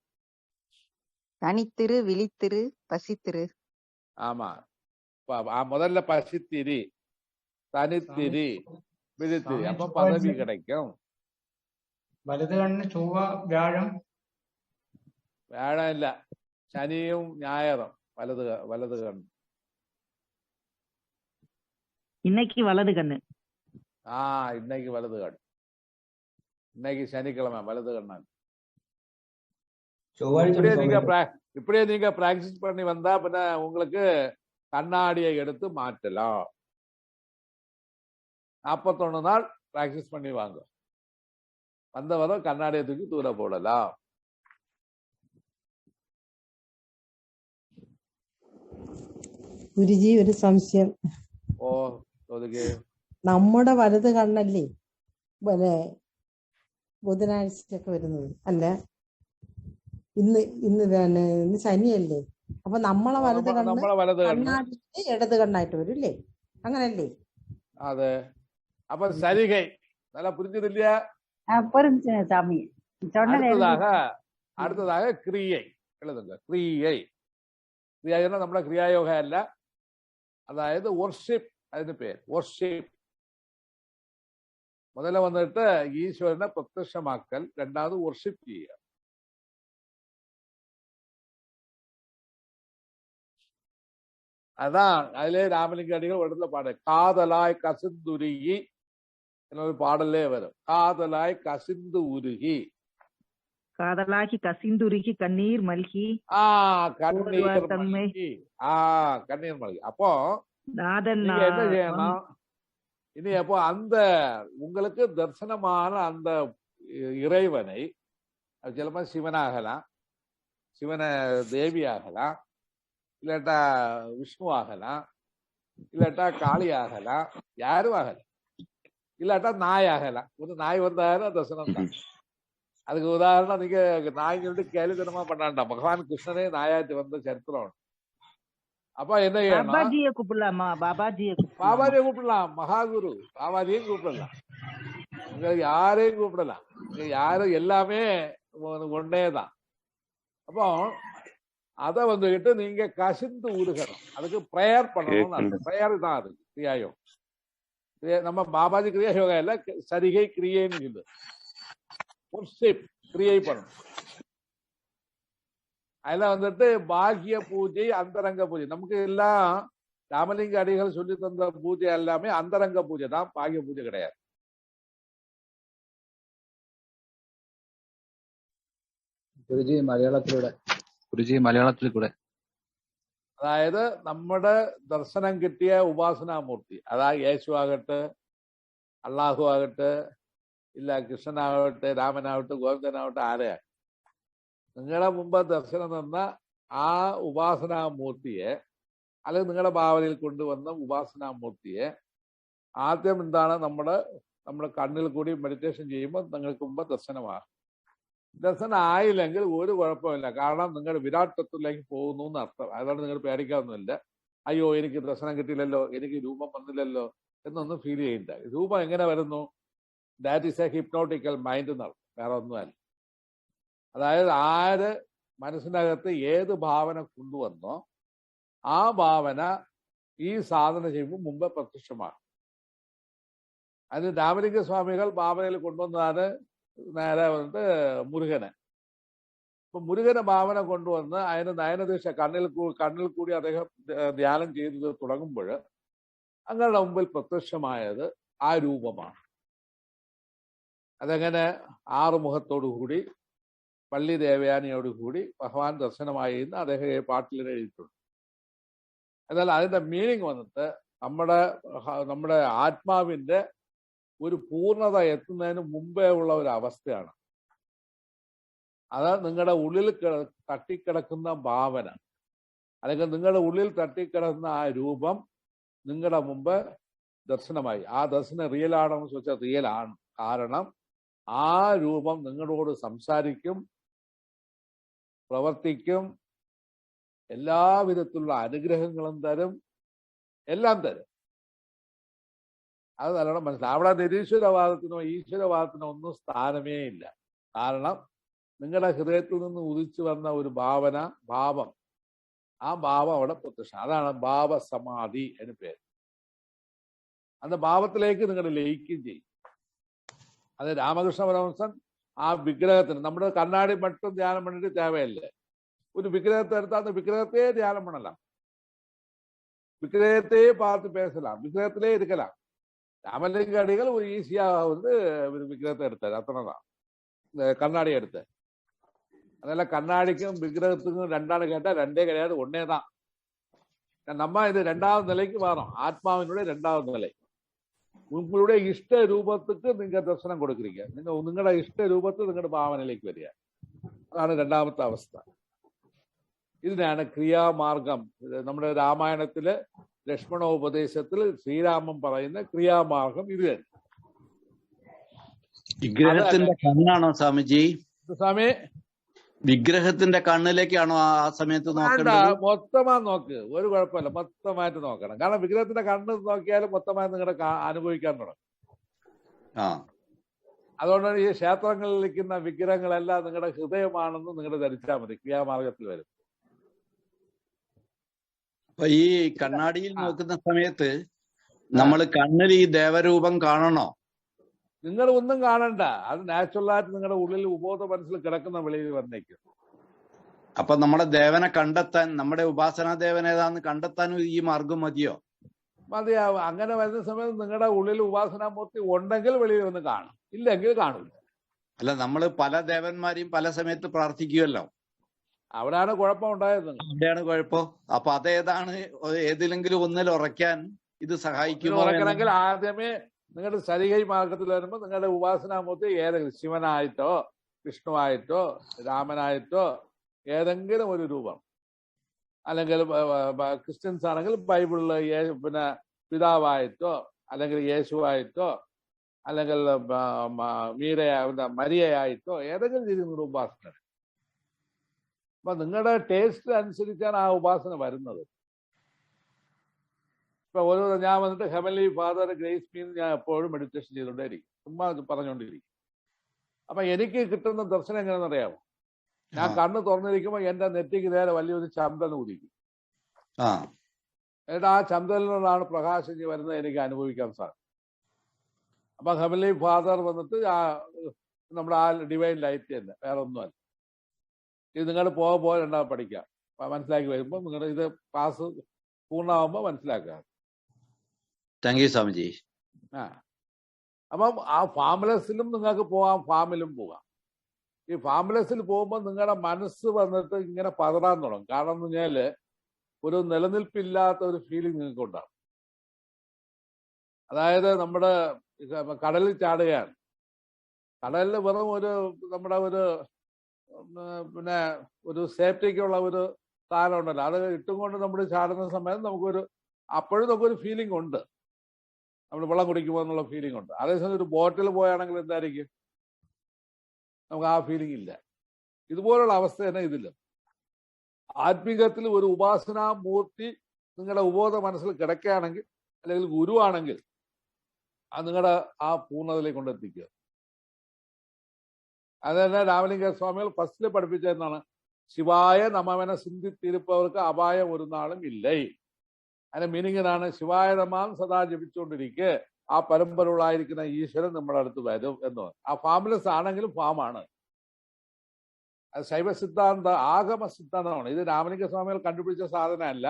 தனித்திரு விழித்திரு பசித்திரு. ஆமா, முதல்ல பசித்திரி, தனித்திரி, விழித்திரி. அப்ப பதவி கிடைக்கும். വലത് കണ്ണ് ചൊവ്വ വ്യാഴം. വ്യാഴം ഇല്ല, ശനിയും ഞായറും വലത് കണ്ണ്. இன்னைக்கு வலது கண்ணு. இன்னைக்கு வலது கண். இன்னைக்கு சனிக்கிழமை வலது கண்ணான். இப்படியே நீங்க பிராக்டிஸ் பண்ணி வந்தா பின்ன உங்களுக்கு கண்ணாடியை எடுத்து மாற்றலாம். 41 நாள் பிராக்டிஸ் பண்ணி வாங்க. வந்தவரை கண்ணாடியை தூக்கி தூர போடலாம். ഗുരുജി, ഒരു സംശയം. നമ്മുടെ വലത് കണ്ണല്ലേ ബുധനാഴ്ചയൊക്കെ വരുന്നത്? അല്ല, ഇന്ന് ശനിയല്ലേ? അപ്പൊ നമ്മളെ വലത് കണ്ണ് ഇടത് കണ്ണായിട്ട് വരും അല്ലേ? അങ്ങനല്ലേ? അതെ. അപ്പൊ சரிகை நல்லா புரிஞ்சதில்ல? അടുത്തதாக ക്രിയൈ എഴുതുക. ക്രിയൈ. ക്രിയ നമ്മുടെ ക്രിയായോഗ അല്ല, അതായത് വർഷിപ്പ്. അതിന് പേര് വർഷിപ്പ്. முதல்ல வந்துட்டு ஈஸ்வரனை பிரத்யட்சமாக்கல், ரெண்டாவது വർഷിപ്പ് ചെയ്യുക. அதான் அதிலே ராமலிங்க அடிகள் இடத்துல பாடு, காதலாய் கசிந்துருகி എന്നൊരു പാടല്ലേ വരും. കാതലായി കസിന്തു ഉരുകി. കാതലാക്കി കസിന്തുരുകി കണ്ണീർ മൽകി. കണ്ണീർ മൽകി. കണ്ണീർ മൽകി. അപ്പോ என்ன ചെയ്യണം? இனி அப்போ அந்த உங்களுக்கு தரிசனமான அந்த இறைவனை, அது சிலப்போ சிவனாகலாம், சிவன தேவி ஆகலாம், இல்லாட்டா விஷ்ணு ஆகலாம், இல்லாட்டா காளி ஆகலாம், யாரும் ஆகலாம், இல்லாட்டா நாய் ஆகலாம். ஒரு நாய் வந்தாலும் தரிசனம் தான். அதுக்கு உதாரணம் நீங்க நாய் சொல்லிட்டு கேலித்தனமா பண்ணாண்டா. பகவான் கிருஷ்ணனே நாயாட்டு வந்த சரித்திரம். அப்ப என்ன செய்யணும்? பாபாஜியை கூப்பிடலாமா? பாபாஜியை கூப்பிடலாம், மகாகுரு பாபாஜியும் கூப்பிடலாம், உங்களுக்கு யாரையும் கூப்பிடலாம். யாரும் எல்லாமே ஒன்னேதான். அப்போ அதை வந்துகிட்டு நீங்க கசிந்து உருகணும். அதுக்கு ப்ரேயர் பண்ணணும். ப்ரேயர் தான் அது கிரியாயோகம். நம்ம பாபாஜி கிரியாயோகம் இல்ல, சரிகை கிரியைன்னு சொல்லு. கிரியை பண்ணணும். அதுல வந்துட்டு பாக்கிய பூஜை, அந்தரங்க பூஜை. நமக்கு எல்லாம் ராமலிங்க அடிகள் சொல்லி தந்த பூஜை எல்லாமே அந்தரங்க பூஜை தான், பாக்கிய பூஜை கிடையாது. ഗുരുജി മലയാളത്തിൽ കൂടെ അതായത് നമ്മുടെ ദർശനം കിട്ടിയ ഉപാസനാമൂർത്തി, അതായത് യേശു ആകട്ടെ, അള്ളാഹു ആകട്ടെ, ഇല്ല കൃഷ്ണനാവട്ടെ, രാമനാവട്ടെ, ഗോവിന്ദനാവട്ടെ, ആരെയാ നിങ്ങളുടെ മുമ്പ് ദർശനം തന്ന ആ ഉപാസനാമൂർത്തിയെ, അല്ലെങ്കിൽ നിങ്ങളുടെ ഭാവനയിൽ കൊണ്ടുവന്ന ഉപാസനാമൂർത്തിയെ ആദ്യം എന്താണ് നമ്മുടെ കണ്ണിൽ കൂടി മെഡിറ്റേഷൻ ചെയ്യുമ്പോൾ നിങ്ങൾക്ക് മുമ്പ് ദർശനമാകും. ദർശനം ആയില്ലെങ്കിൽ ഒരു കുഴപ്പമില്ല. കാരണം നിങ്ങൾ വിരാട് തത്വത്തിലേക്ക് പോകുന്നു എന്ന് അർത്ഥം. അതുകൊണ്ട് നിങ്ങൾ പേടിക്കാവുന്നില്ല. അയ്യോ എനിക്ക് ദർശനം കിട്ടിയില്ലല്ലോ, എനിക്ക് രൂപം വന്നില്ലല്ലോ എന്നൊന്നും ഫീൽ ചെയ്യണ്ട. രൂപം എങ്ങനെ വരുന്നു? ദാറ്റ് ഈസ് എ ഹിപ്നോട്ടിക്കൽ മൈൻഡ് എന്നർത്ഥം, വേറെ ഒന്നുമല്ല. അതായത് ആര് മനസ്സിനകത്ത് ഏത് ഭാവന കൊണ്ടുവന്നോ ആ ഭാവന ഈ സാധന ചെയ്യുമ്പോൾ മുമ്പ് പ്രത്യക്ഷമാണ്. അതിന് രാമലിംഗ സ്വാമികൾ ഭാവനയിൽ കൊണ്ടുവന്നതാണ് നേരെ വന്നിട്ട് മുരുകനെ. ഇപ്പൊ മുരുകനെ ഭാവന കൊണ്ടുവന്ന് അതിന് നയനദീക്ഷ കണ്ണിൽ കൂടി അദ്ദേഹം ധ്യാനം ചെയ്ത് തുടങ്ങുമ്പോൾ അങ്ങയുടെ മുമ്പിൽ പ്രത്യക്ഷമായത് ആ രൂപമാണ്. അതെങ്ങനെ? ആറുമുഖത്തോടുകൂടി പള്ളി ദേവയാനിയോടുകൂടി ഭഗവാൻ ദർശനമായി എന്ന് അദ്ദേഹം പാട്ടിൽ എഴുതിയിട്ടുണ്ട്. എന്നാൽ അതിന്റെ മീനിങ് വന്നിട്ട് നമ്മുടെ ആത്മാവിന്റെ ഒരു പൂർണ്ണത എത്തുന്നതിന് മുമ്പേ ഉള്ള ഒരു അവസ്ഥയാണ്. അത് നിങ്ങളുടെ ഉള്ളിൽ തട്ടിക്കിടക്കുന്ന ഭാവന, അല്ലെങ്കിൽ നിങ്ങളുടെ ഉള്ളിൽ തട്ടിക്കിടക്കുന്ന ആ രൂപം നിങ്ങളുടെ മുമ്പ് ദർശനമായി. ആ ദർശനം റിയൽ ആണെന്ന് ചോദിച്ചാൽ റിയൽ ആണ്. കാരണം ആ രൂപം നിങ്ങളോട് സംസാരിക്കും, പ്രവർത്തിക്കും, എല്ലാവിധത്തിലുള്ള അനുഗ്രഹങ്ങളും തരും, എല്ലാം തരും. അത് നല്ലോണം മനസ്സിലാവും. അവിടെ നിരീശ്വരവാദത്തിനോ ഈശ്വരവാദത്തിനോ ഒന്നും സ്ഥാനമേ ഇല്ല. കാരണം നിങ്ങളുടെ ഹൃദയത്തിൽ നിന്ന് ഉദിച്ചു വന്ന ഒരു ഭാവം, ആ ഭാവം അവിടെ പ്രത്യക്ഷം. അതാണ് ഭാവസമാധി എന്ന് പേര്. அந்த ഭാവത്തിലേക്ക് നിങ്ങൾ ലയിക്കുകയും ചെയ്യും. അത് രാമകൃഷ്ണ പരമഹംസൻ ആ വിഗ്രഹത്തിന്, നമ്മുടെ കണ്ണാടി மட்டும் தியானம் பண்ணிட்டு தேவையில்லை. ஒரு விக்கிரகத்தை எடுத்தா அந்த விக்கிரகத்தையே தியானம் பண்ணலாம், விக்கிரகத்தையே பார்த்து பேசலாம், விக்கிரகத்திலே இருக்கலாம். ராமலிங்க அடிகள் ஒரு ஈஸியாக ஒரு விக்கிரகத்தை எடுத்தார், அத்தனைதான். இந்த கண்ணாடி எடுத்தார். அதனால கண்ணாடிக்கும் விக்கிரகத்துக்கும் ரெண்டான்னு கேட்டா ரெண்டே கிடையாது, ஒன்னே தான். நம்ம இது ரெண்டாவது நிலைக்கு வரோம். ஆத்மாவினுடைய ரெண்டாவது நிலை. உங்களுடைய இஷ்ட ரூபத்துக்கு நீங்க தரிசனம் கொடுக்குறீங்க. നിങ്ങളുടെ ഇഷ്ട രൂപത്തിൽ നിങ്ങളുടെ ഭാവനയിലേക്ക് വരിക. അതാണ് രണ്ടാമത്തെ അവസ്ഥ. ഇതിനാണ് ക്രിയാമാർഗം. നമ്മുടെ രാമായണത്തില് ലക്ഷ്മണോപദേശത്തിൽ ശ്രീരാമൻ പറയുന്ന ക്രിയാമാർഗം ഇത് തന്നെ. വിഗ്രഹത്തിന്റെ കണ്ണാണോ സ്വാമിജി? സ്വാമി, വിഗ്രഹത്തിന്റെ കണ്ണിലേക്കാണോ ആ സമയത്ത് നോക്കേണ്ടത്? മൊത്തമാ നോക്ക്, ഒരു കുഴപ്പമില്ല, മൊത്തമായിട്ട് നോക്കണം. കാരണം വിഗ്രഹത്തിന്റെ കണ്ണ് നോക്കിയാലും മൊത്തമായി നിങ്ങളുടെ അനുഭവിക്കാൻ തുടങ്ങും. അതുകൊണ്ടാണ് ഈ ക്ഷേത്രങ്ങളിൽ ഇരിക്കുന്ന വിഗ്രഹങ്ങളെല്ലാം നിങ്ങളുടെ ഹൃദയമാണെന്ന് നിങ്ങൾ ധരിച്ചാൽ മതി. ക്രിയാമാർഗത്തിൽ വരും. അപ്പൊ ഈ കണ്ണാടിയിൽ നോക്കുന്ന സമയത്ത് നമ്മൾ കണ്ണിൽ ഈ ദേവരൂപം കാണണോ? നിങ്ങൾ ഒന്നും കാണണ്ട, അത് നാച്ചുറലായിട്ട് നിങ്ങളുടെ ഉള്ളിൽ ഉബോധ മനസ്സിൽ കിടക്കുന്ന വെളിയിൽ വന്നേക്കും. അപ്പൊ നമ്മുടെ ദേവനെ കണ്ടെത്താൻ, നമ്മുടെ ഉപാസനാ ദേവൻ ഏതാന്ന് കണ്ടെത്താനും ഈ മാർഗം മതിയോ? മതിയാവും. അങ്ങനെ വരുന്ന സമയത്ത് നിങ്ങളുടെ ഉള്ളിൽ ഉപാസനാമൂർത്തി ഉണ്ടെങ്കിൽ വെളിയിൽ വന്ന് കാണും, ഇല്ലെങ്കിൽ കാണില്ല. അല്ല, നമ്മൾ പല ദേവന്മാരെയും പല സമയത്ത് പ്രാർത്ഥിക്കുമല്ലോ, അവിടെയാണ് കുഴപ്പം ഉണ്ടായത്. അവിടെയാണ് കുഴപ്പം. അപ്പൊ അതേതാണ്? ഏതിലെങ്കിലും ഒന്നിൽ ഉറയ്ക്കാൻ ഇത് അങ്ങനെ സഹായിക്കുമോ എന്ന്? ഉറക്കണമെങ്കിൽ ആദ്യമേ നിങ്ങളുടെ സരികൈ മാർഗത്തിൽ വരുമ്പോൾ നിങ്ങളുടെ ഉപാസനാമൂർത്തി ഏതെങ്കിലും ശിവനായിട്ടോ വിഷ്ണുവായിട്ടോ രാമനായിട്ടോ ഏതെങ്കിലും ഒരു രൂപം, അല്ലെങ്കിൽ ക്രിസ്ത്യൻസ് ആണെങ്കിൽ ബൈബിളിൽ പിന്നെ പിതാവായിട്ടോ അല്ലെങ്കിൽ യേശുവായിട്ടോ അല്ലെങ്കിൽ മരിയയായിട്ടോ ഏതെങ്കിലും രീതിയിൽ നിങ്ങളുടെ ഉപാസന. അപ്പൊ നിങ്ങളുടെ ടേസ്റ്റ് അനുസരിച്ചാണ് ആ ഉപാസന വരുന്നത്. ഇപ്പൊ ഓരോ ഞാൻ വന്നിട്ട് ഹെവൻലി ഫാദർ ഗ്രേസ് മീൻ ഞാൻ എപ്പോഴും മെഡിറ്റേഷൻ ചെയ്തുകൊണ്ടേയിരിക്കും, ചുമ്മാ പറഞ്ഞുകൊണ്ടിരിക്കും. അപ്പൊ എനിക്ക് കിട്ടുന്ന ദർശനം എങ്ങനെയാണെന്ന് അറിയാമോ? ഞാൻ കണ്ണ് തുറന്നിരിക്കുമ്പോൾ എന്റെ നെറ്റിക്ക് നേരെ വലിയൊരു ചന്ദ്രൻ ഉദിക്കും. എന്നിട്ട് ആ ചന്ദ്രനിലാണ് പ്രകാശം വരുന്നത് എനിക്ക് അനുഭവിക്കാൻ സാധിക്കും. അപ്പൊ ഹെവൻലി ഫാദർ വന്നിട്ട് നമ്മുടെ ആ ഡിവൈൻ ലൈറ്റ് തന്നെ, വേറെ ഒന്നുമല്ല. ഇത് നിങ്ങൾ പോകാൻ രണ്ടാമത് പഠിക്കാം, മനസ്സിലാക്കി വരുമ്പോൾ നിങ്ങളുടെ ഇത് ക്ലാസ് പൂർണ്ണമാകുമ്പോൾ മനസ്സിലാക്കുക. Thank you Swamiji. അപ്പം ആ ഫാംലെസ്സിലും നിങ്ങൾക്ക് പോകാം, ഫാമിലും പോകാം. ഈ ഫാംലെസ്സിൽ പോകുമ്പോൾ നിങ്ങളുടെ മനസ്സ് വന്നിട്ട് ഇങ്ങനെ പതറാൻ തുടങ്ങും. കാരണം എന്ന് പറഞ്ഞാല് ഒരു നിലനിൽപ്പില്ലാത്ത ഒരു ഫീലിംഗ് നിങ്ങൾക്ക് ഉണ്ടാകും. അതായത് നമ്മുടെ കടലിൽ ചാടുകയാണ്. കടലിൽ വെറും നമ്മുടെ പിന്നെ ഒരു സേഫ്റ്റിക്കുള്ള ഒരു സാധനം ഉണ്ടല്ലോ, അത് ഇട്ടും കൊണ്ട് നമ്മൾ ചാടുന്ന സമയത്ത് അപ്പോഴും നമുക്കൊരു ഫീലിംഗ് ഉണ്ട്, നമ്മൾ വെള്ളം കുടിക്കുമ്പോൾ എന്നുള്ള ഫീലിംഗ് ഉണ്ട്. അതേസമയം ഒരു ബോട്ടിൽ പോയാണെങ്കിൽ എന്തായിരിക്കും, നമുക്ക് ആ ഫീലിംഗ് ഇല്ല. ഇതുപോലുള്ള അവസ്ഥ തന്നെ ഇതില്ല. ആത്മീകത്തിൽ ഒരു ഉപാസനാമൂർത്തി നിങ്ങളുടെ ഉപോധ മനസ്സിൽ കിടക്കുകയാണെങ്കിൽ അല്ലെങ്കിൽ ഗുരുവാണെങ്കിൽ അത് നിങ്ങളുടെ ആ പൂർണ്ണതയിലേക്ക് കൊണ്ടെത്തിക്കുക. അത് തന്നെ രാമലിംഗ സ്വാമികൾ ഫസ്റ്റിൽ പഠിപ്പിച്ചതെന്നാണ്, ശിവായ നമവന സിന്ധിത്തിരുപ്പവർക്ക് അപായം ഒരു നാളും ഇല്ലേ. അതിന്റെ മീനിങ് ഇതാണ്, ശിവായ നമാം സദാ ജപിച്ചുകൊണ്ടിരിക്കെ ആ പരമ്പരകളായിരിക്കുന്ന ഈശ്വരൻ നമ്മുടെ അടുത്ത് വരും എന്ന്. ആ ഫാംലെസ് ആണെങ്കിലും ഫാമാണ്. അത് ശൈവ സിദ്ധാന്ത ആഗമ സിദ്ധാന്തമാണ്. ഇത് രാമലിംഗ സ്വാമികൾ കണ്ടുപിടിച്ച സാധനമല്ല,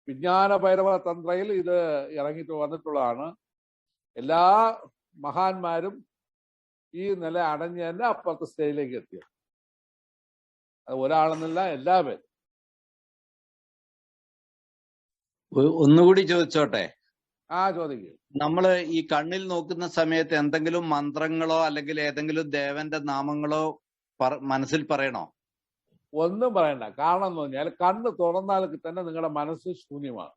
വിജ്ഞാന ഭൈരവ തന്ത്രയിൽ ഇത് ഇറങ്ങിയിട്ട് വന്നിട്ടുള്ളതാണ്. എല്ലാ മഹാന്മാരും ഈ നില അടഞ്ഞ് തന്നെ അപ്പുറത്തെ സ്റ്റേജിലേക്ക് എത്തിയത്. അത് ഒരാളെന്നില്ല, എല്ലാവരും. ഒന്നുകൂടി ചോദിച്ചോട്ടെ? ചോദിക്കും. നമ്മള് ഈ കണ്ണിൽ നോക്കുന്ന സമയത്ത് എന്തെങ്കിലും മന്ത്രങ്ങളോ അല്ലെങ്കിൽ ഏതെങ്കിലും ദേവന്റെ നാമങ്ങളോ മനസ്സിൽ പറയണോ? ഒന്നും പറയണ്ട. കാരണം എന്ന് പറഞ്ഞാൽ കണ്ണ് തുറന്നാൽ തന്നെ നിങ്ങളുടെ മനസ്സ് ശൂന്യമാണ്.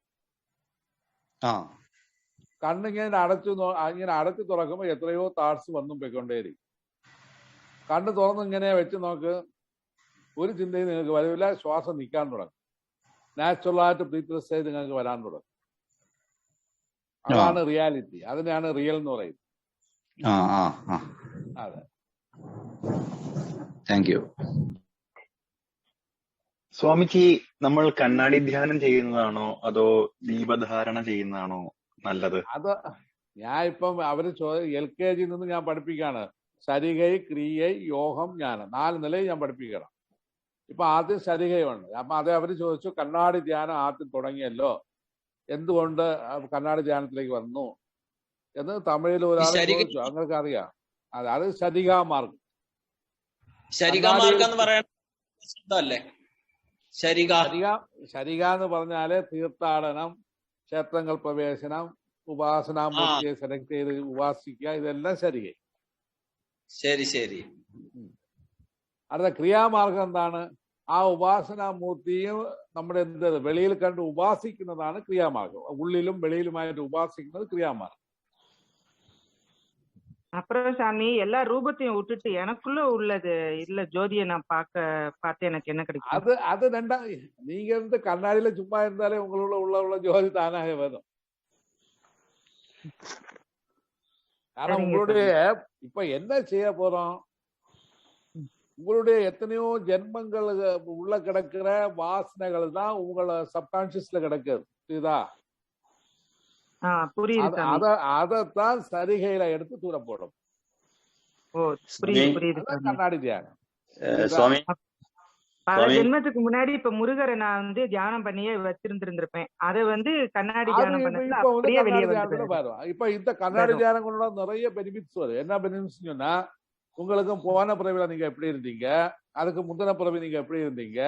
കണ്ണിങ്ങനെ അടച്ചു തുറക്കുമ്പോൾ എത്രയോ താട്സ് വന്നും പോയിക്കൊണ്ടേയിരിക്കും. കണ്ണ് തുറന്ന് ഇങ്ങനെ വെച്ച് നോക്ക്, ഒരു ചിന്തയും നിങ്ങൾക്ക് വരില്ല. ശ്വാസം നിൽക്കാൻ തുടങ്ങും, നാച്ചുറലായിട്ട് ബ്രീത്ത്ലെസ് ആയിട്ട് നിങ്ങൾക്ക് വരാൻ തുടങ്ങും. അതാണ് റിയാലിറ്റി, അതിനെയാണ് റിയൽ എന്ന് പറയുന്നത്. അതെ, താങ്ക് യു സ്വാമിജി. നമ്മൾ കണ്ണാടി ധ്യാനം ചെയ്യുന്നതാണോ അതോ ദീപധാരണ ചെയ്യുന്നതാണോ നല്ലത്? അത് ഞാൻ ഇപ്പം അവര് LKG നിന്ന് ഞാൻ പഠിപ്പിക്കാണ്. ശരികൈ, ക്രിയൈ, യോഗം, ജ്ഞാനം, 4 നിലയിൽ ഞാൻ പഠിപ്പിക്കണം. ഇപ്പൊ ആദ്യം ശരികയുണ്ട്. അപ്പൊ അത് അവര് ചോദിച്ചു, കണ്ണാടി ധ്യാനം ആദ്യം തുടങ്ങിയല്ലോ, എന്തുകൊണ്ട് കണ്ണാടി ധ്യാനത്തിലേക്ക് വന്നു എന്ന് തമിഴിൽ ഒരാൾ ചോദിച്ചു. അങ്ങനെ അറിയാം. അത് ശരികാമാർഗം. ശരിക എന്ന് പറഞ്ഞാല് തീർത്ഥാടനം, ക്ഷേത്രങ്ങൾ പ്രവേശനം, ഉപാസനാമൂർത്തിയെ സെലക്ട് ചെയ്ത് ഉപാസിക്കുക, ഇതെല്ലാം ശരികൈ. ശരി. അടുത്ത ക്രിയാമാർഗം എന്താണ്? ആ ഉപാസനാമൂർത്തിയും നമ്മുടെ വെളിയിൽ കണ്ട് ഉപാസിക്കുന്നതാണ് ക്രിയാമാർഗം. ഉള്ളിലും വെളിയിലുമായിട്ട് ഉപാസിക്കുന്നത് ക്രിയാമാർഗം. அப்புறம் சாமி எல்லா ரூபத்தையும் விட்டுட்டு எனக்குள்ள உள்ளது இல்ல ஜோதியை நான் பார்த்து எனக்கு என்ன கிடைக்கும்? அது ரெண்டா, நீங்க இருந்து கண்ணாடியில சும்மா இருந்தாலே உங்களுள்ள ஜோதி தானாக வரும். കാരണം உங்களுடைய இப்ப என்ன செய்ய போறோம், உங்களுடைய எத்தனையோ ஜென்மங்கள் உள்ள கிடக்கிற வாசனைகள் தான் உங்களை சப்கான்சியஸ்ல கிடக்குது. புரியுதா? அதத்தான் சரிகையில எடுத்து தூர போடும். கண்ணாடி தியானம். பல ஜென்மத்துக்கு முன்னாடி இப்ப முருகரை நான் வந்து தியானம் பண்ணியே வச்சிருந்திருப்பேன். அதை வந்து கண்ணாடி தியானம் பண்ணதுல அப்படியே வெளியே வந்துடும். இப்ப இந்த கண்ணாடி தியானம் கொண்டு நிறைய பெனிஃபிட்ஸ் வரும். என்ன பெனிஃபிட்ஸ் சொன்னா, உங்களுக்கும் போன பிறவில நீங்க எப்படி இருந்தீங்க, அதுக்கு முந்தின பிறவி நீங்க எப்படி இருந்தீங்க,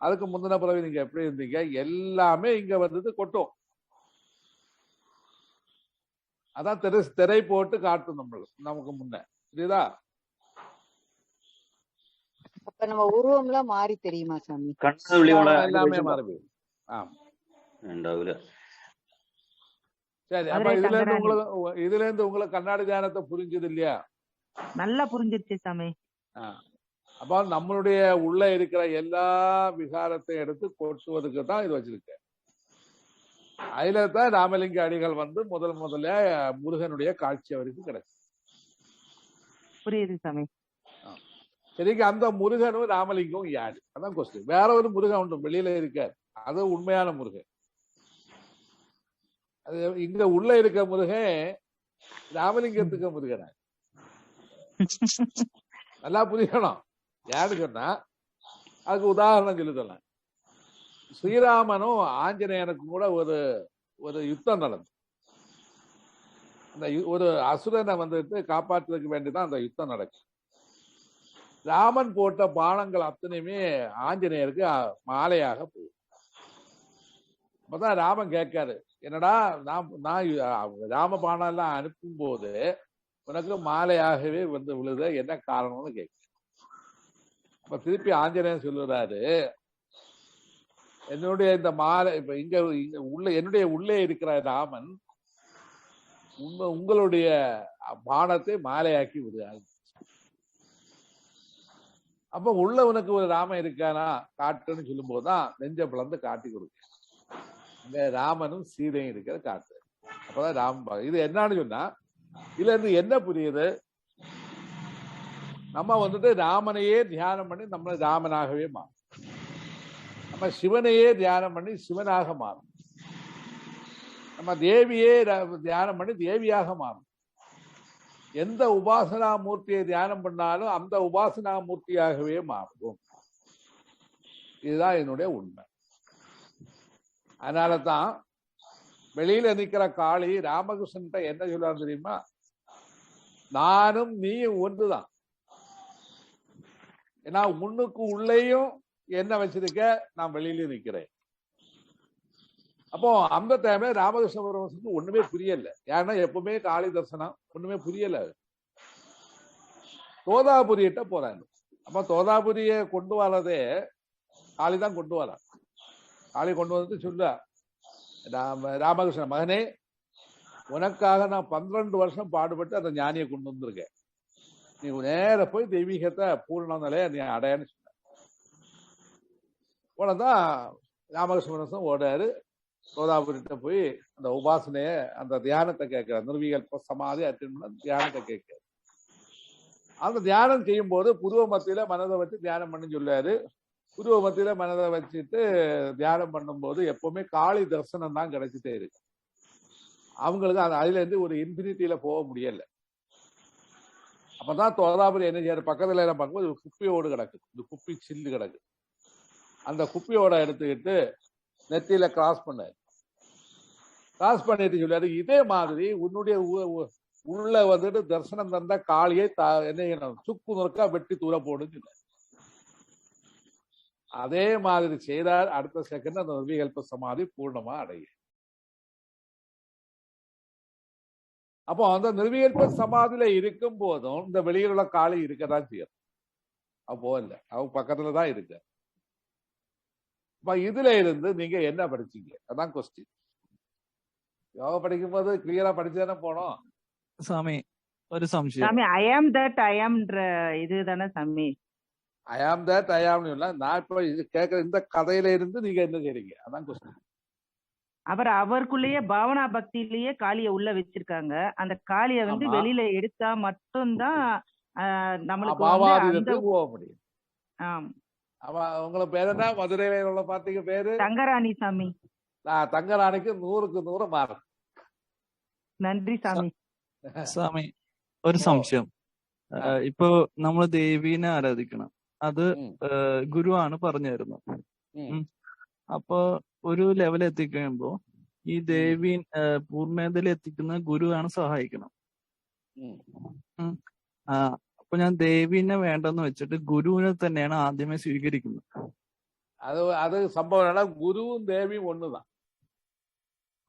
அதுக்கு முந்தின பிறவி நீங்க எப்படி இருந்தீங்க, எல்லாமே இங்க வந்தது கொட்டும். அதான் திரை போட்டு காட்டும் நமக்கு முன்ன. புரியுதா? அப்ப நம்ம உருவம்லாம் மாறி தெரியுமா சாமி? எல்லாமே மாறி போயிடும். சரி, அப்ப இதுல இருந்து உங்களுக்கு கண்ணாடி தியானத்தை புரிஞ்சது இல்லையா? நல்லா புரிஞ்சிருச்சு சாமி. அப்ப நம்மளுடைய உள்ள இருக்கிற எல்லா விகாரத்தை எடுத்து கொட்டுவதுக்கு தான் இது வச்சிருக்க. அதுல தான் ராமலிங்க அடிகள் முதல்ல முருகனுடைய காட்சி அவருக்கு கிடைக்கும். புரியுது சாமி. சரிங்க, அந்த முருகனும் ராமலிங்கம் யாரு? அதான் கொஸ்டின். வேற ஒரு முருகன் உண்டு வெளியில இருக்காரு, அது உண்மையான முருகன். அது இங்க உள்ள இருக்க முருகன் ராமலிங்கத்துக்கு முருகனா? நல்லா புரியணும். யாரு சொன்னா அதுக்கு உதாரணம் சொல்லித்தரலாம். ஸ்ரீராமனும் ஆஞ்சநேயனுக்கும் கூட ஒரு யுத்தம் நடந்தது. அந்த ஒரு அசுரனை காப்பாற்றுறதுக்கு வேண்டிதான் அந்த யுத்தம் நடக்கும். ராமன் போட்ட பானங்கள் அத்தனையுமே ஆஞ்சநேயருக்கு மாலையாக போகும். அப்பதான் ராமன் கேட்காரு, என்னடா நான் ராம பானம் எல்லாம் அனுப்பும் போது உனக்கு மாலையாகவே விழுத, என்ன காரணம்னு கேட்க. அப்ப திருப்பி ஆஞ்சநேயன் சொல்லுறாரு, என்னுடைய இந்த மாலை இப்ப இங்க என்னுடைய உள்ளே இருக்கிற ராமன் உங்களுடைய பானத்தை மாலையாக்கி விடுறாரு. அப்ப உள்ள உனக்கு ஒரு ராமன் இருக்கானா காட்டுன்னு சொல்லும் போதுதான் நெஞ்ச பிளந்து காட்டி கொடுக்க. அங்க ராமனும் சீதையும் இருக்கிற காட்டு. அப்பதான் ராமன். இது என்னன்னு சொன்னா இதுல இருந்து என்ன புரியுது? நம்ம ராமனையே தியானம் பண்ணி நம்ம ராமனாகவே மாறும். நம்ம சிவனையே தியானம் பண்ணி சிவனாக மாறும். நம்ம தேவியே தியானம் பண்ணி தேவியாக மாறும். எந்த உபாசனா மூர்த்தியை தியானம் பண்ணாலும் அந்த உபாசனா மூர்த்தியாகவே மாறும். இதுதான் என்னுடைய உண்மை. அதனாலதான் வெளியில நிக்கிற காளி ராமகிருஷ்ணன் என்ன சொல்றாரு தெரியுமா? நானும் நீயும் ஒன்றுதான். ஏன்னா முன்னுக்கு உள்ளேயும் என்ன வச்சிருக்க, நான் வெளியில நிக்கிறேன். அப்போ அந்த டைம்ல ராமகிருஷ்ண பரமஹம்சருக்கு ஒண்ணுமே புரியல. ஏன்னா எப்பவுமே காளி தரிசனம் ஒண்ணுமே புரியல. தோதாபுரியிட்ட போறாங்க. அப்ப தோதாபுரிய கொண்டு வரதே காளிதான் கொண்டு வர. காளி கொண்டு வந்து சொல்ல, ராமகிருஷ்ண மகனே, உனக்காக நான் 12 வருஷம் பாடுபட்டு அந்த ஞானியை கொண்டு வந்திருக்கேன். நீ நேர போய் தெய்வீகத்தை பூர்ண நிலைய நீ அடையன்னு சொன்ன. உடனேதான் ராமகிருஷ்ண பரமஹம்சர் ஓடாரு. தோதாபுரிட்ட போய் அந்த உபாசனைய அந்த தியானத்தை கேட்கிறார். நிர்விகல்ப சமாதி அட்டென்ட் தியானத்தை கேட்கிறார். அந்த தியானம் செய்யும் போது புருவ மத்தியில மனதை வச்சு தியானம் பண்ணி சொல்லாரு. புருவ மத்தியில மனதை வச்சுட்டு தியானம் பண்ணும்போது எப்பவுமே காளி தரிசனம் தான் கிடைச்சிட்டே இருக்கு. அவங்களுக்கு அதுல இருந்து ஒரு இன்ஃபினிட்டியில போக முடியல. அப்பதான் தோதாபுரி என்ன செய்யற, பக்கத்துல எல்லாம் பார்க்கும்போது ஒரு குப்பியோடு கிடக்கு. இந்த குப்பி சில்லு கிடக்கு. அந்த குப்பியோட எடுத்துக்கிட்டு நெத்தியில கிராஸ் பண்ணாரு. கிராஸ் பண்ணிட்டு சொல்லாரு, இதே மாதிரி உன்னுடைய உள்ள தரிசனம் தந்த காளியை என்ன சுக்கு நுறுக்கா வெட்டி தூர போடுன்னு. அதே மாதிரி செய்தார். அடுத்த செகண்ட் அந்த நிர்விகல்ப சமாதி பூர்ணமா அடையும். அப்போ அந்த நிர்விகல்ப சமாதியில இருக்கும் போதும் இந்த வெளியில் உள்ள காளி இருக்கதான் செய்யும். அப்போ இல்ல, அவங்க பக்கத்துலதான் இருக்கு. இதுல இருந்து நீங்க என்ன படிச்சீங்க? அதான் கொஸ்டின். யோகா படிக்கும் போது கிளியரா படிச்சுதானே போனோம். சாமி ஒரு சம்சயம். சாமி ஐ ஆம் தட் ஐ ஆம்ன்ற இதுதானே சாமி? ஐ ஆம் தட் ஐ ஆம் இல்ல. நான் இப்ப இது கேட்கிற இந்த கதையில இருந்து நீங்க என்ன செய்றீங்க? அதான் கொஸ்டின். அவருக்குள்ளேயே பாவனா பக்தியிலேயே காளிய உள்ள வச்சிருக்காங்க. அந்த காளிய வெளியில எடுத்தா மட்டும்தான் நம்மளுக்கு போக முடியும். உங்களுக்கு பேர் என்ன? மதுரையில உள்ள பாத்தீங்க பேரு தங்கராணி சாமி. தங்கராணிக்கு 100க்கு 100 மாறும். நன்றி சாமி. சாமி ഒരു സംശയം. ഇപ്പൊ നമ്മൾ ദേവീനെ ആരാധിക്കണം, അത് ഗുരുവാണ് പറഞ്ഞു തരുന്നത്. അപ്പൊ ഒരു ലെവൽ എത്തിക്കഴിയുമ്പോ ഈ ദേവീ പൂർണ്ണതയിൽ എത്തിക്കുന്ന ഗുരുവാണ് സഹായിക്കണം. അപ്പൊ ഞാൻ ദേവീനെ വേണ്ടെന്ന് വെച്ചിട്ട് ഗുരുവിനെ തന്നെയാണ് ആദ്യമേ സ്വീകരിക്കുന്നത്. അത് സംഭവം ഗുരുവും ദേവിയും ഒന്നുതാണ്.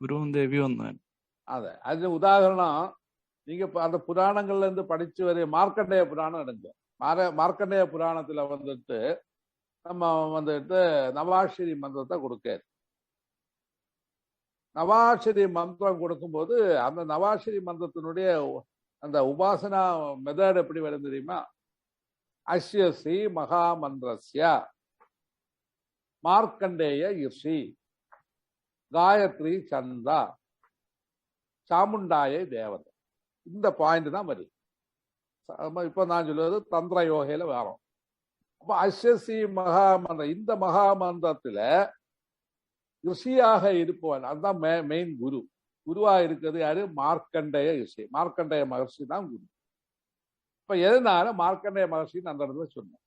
ഗുരുവും ദേവിയും ഒന്ന്. അതെ, അതിന് ഉദാഹരണം நீங்க அந்த புராணங்கள்ல இருந்து படிச்சு வர மார்க்கண்டேய புராணம் எடுங்க. மார்க்கண்டேய புராணத்துல வந்துட்டு நம்ம வந்துட்டு நவாஷிரி மந்திரத்தை கொடுக்காரு. நவாஷிரி மந்திரம் கொடுக்கும்போது அந்த நவாஷிரி மந்திரத்தினுடைய அந்த உபாசனா மெத்தட் எப்படி வரும் தெரியுமா? அஸ்யசி மகாமந்திரஸ்ய மார்க்கண்டேய யுஷி காயத்ரி சந்தா சாமுண்டாய தேவதை. இந்த பாயிண்ட் தான் வருது. இப்ப நான் சொல்லுவது தந்திர யோகையில வரும். அப்ப அஸ்யசி மகாமந்திரம், இந்த மகாமந்திரத்துல ரிஷியாக இருப்பவன் அதுதான் மெயின் குரு. குருவா இருக்கிறது யாரு? மார்க்கண்டேய ரிஷி. மார்க்கண்டேய மகர்ஷி தான் குரு. இப்ப எதனால மார்க்கண்டேய மகர்ஷின்னு அந்த இடத்துல சொன்னேன்.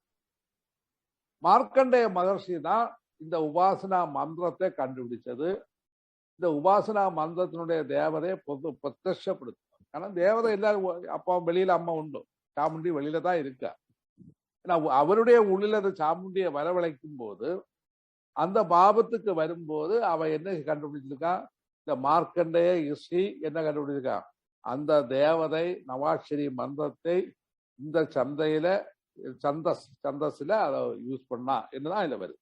மார்க்கண்டேய மகர்ஷி தான் இந்த உபாசனா மந்திரத்தை கண்டுபிடிச்சது. இந்த உபாசனா மந்திரத்தினுடைய தேவதையை பிரத்யட்சப்படுத்தும். ஆனா தேவதை எல்லாரும் அப்பா வெளியில அம்மா உண்டு, சாமுண்டி வெளியில தான் இருக்கா. ஏன்னா அவருடைய உள்ளில் அந்த சாமுண்டியை வரவழைக்கும் போது அந்த பாபத்துக்கு வரும்போது அவ என்ன கண்டுபிடிச்சிருக்கான்? இந்த மார்க்கண்டேய ரிஷி என்ன கண்டுபிடிச்சிருக்கான்? அந்த தேவதை நவாஷிரி மந்திரத்தை இந்த சந்தையில சந்தஸ்ல அதை யூஸ் பண்ணா என்னதான் இதுல வருது.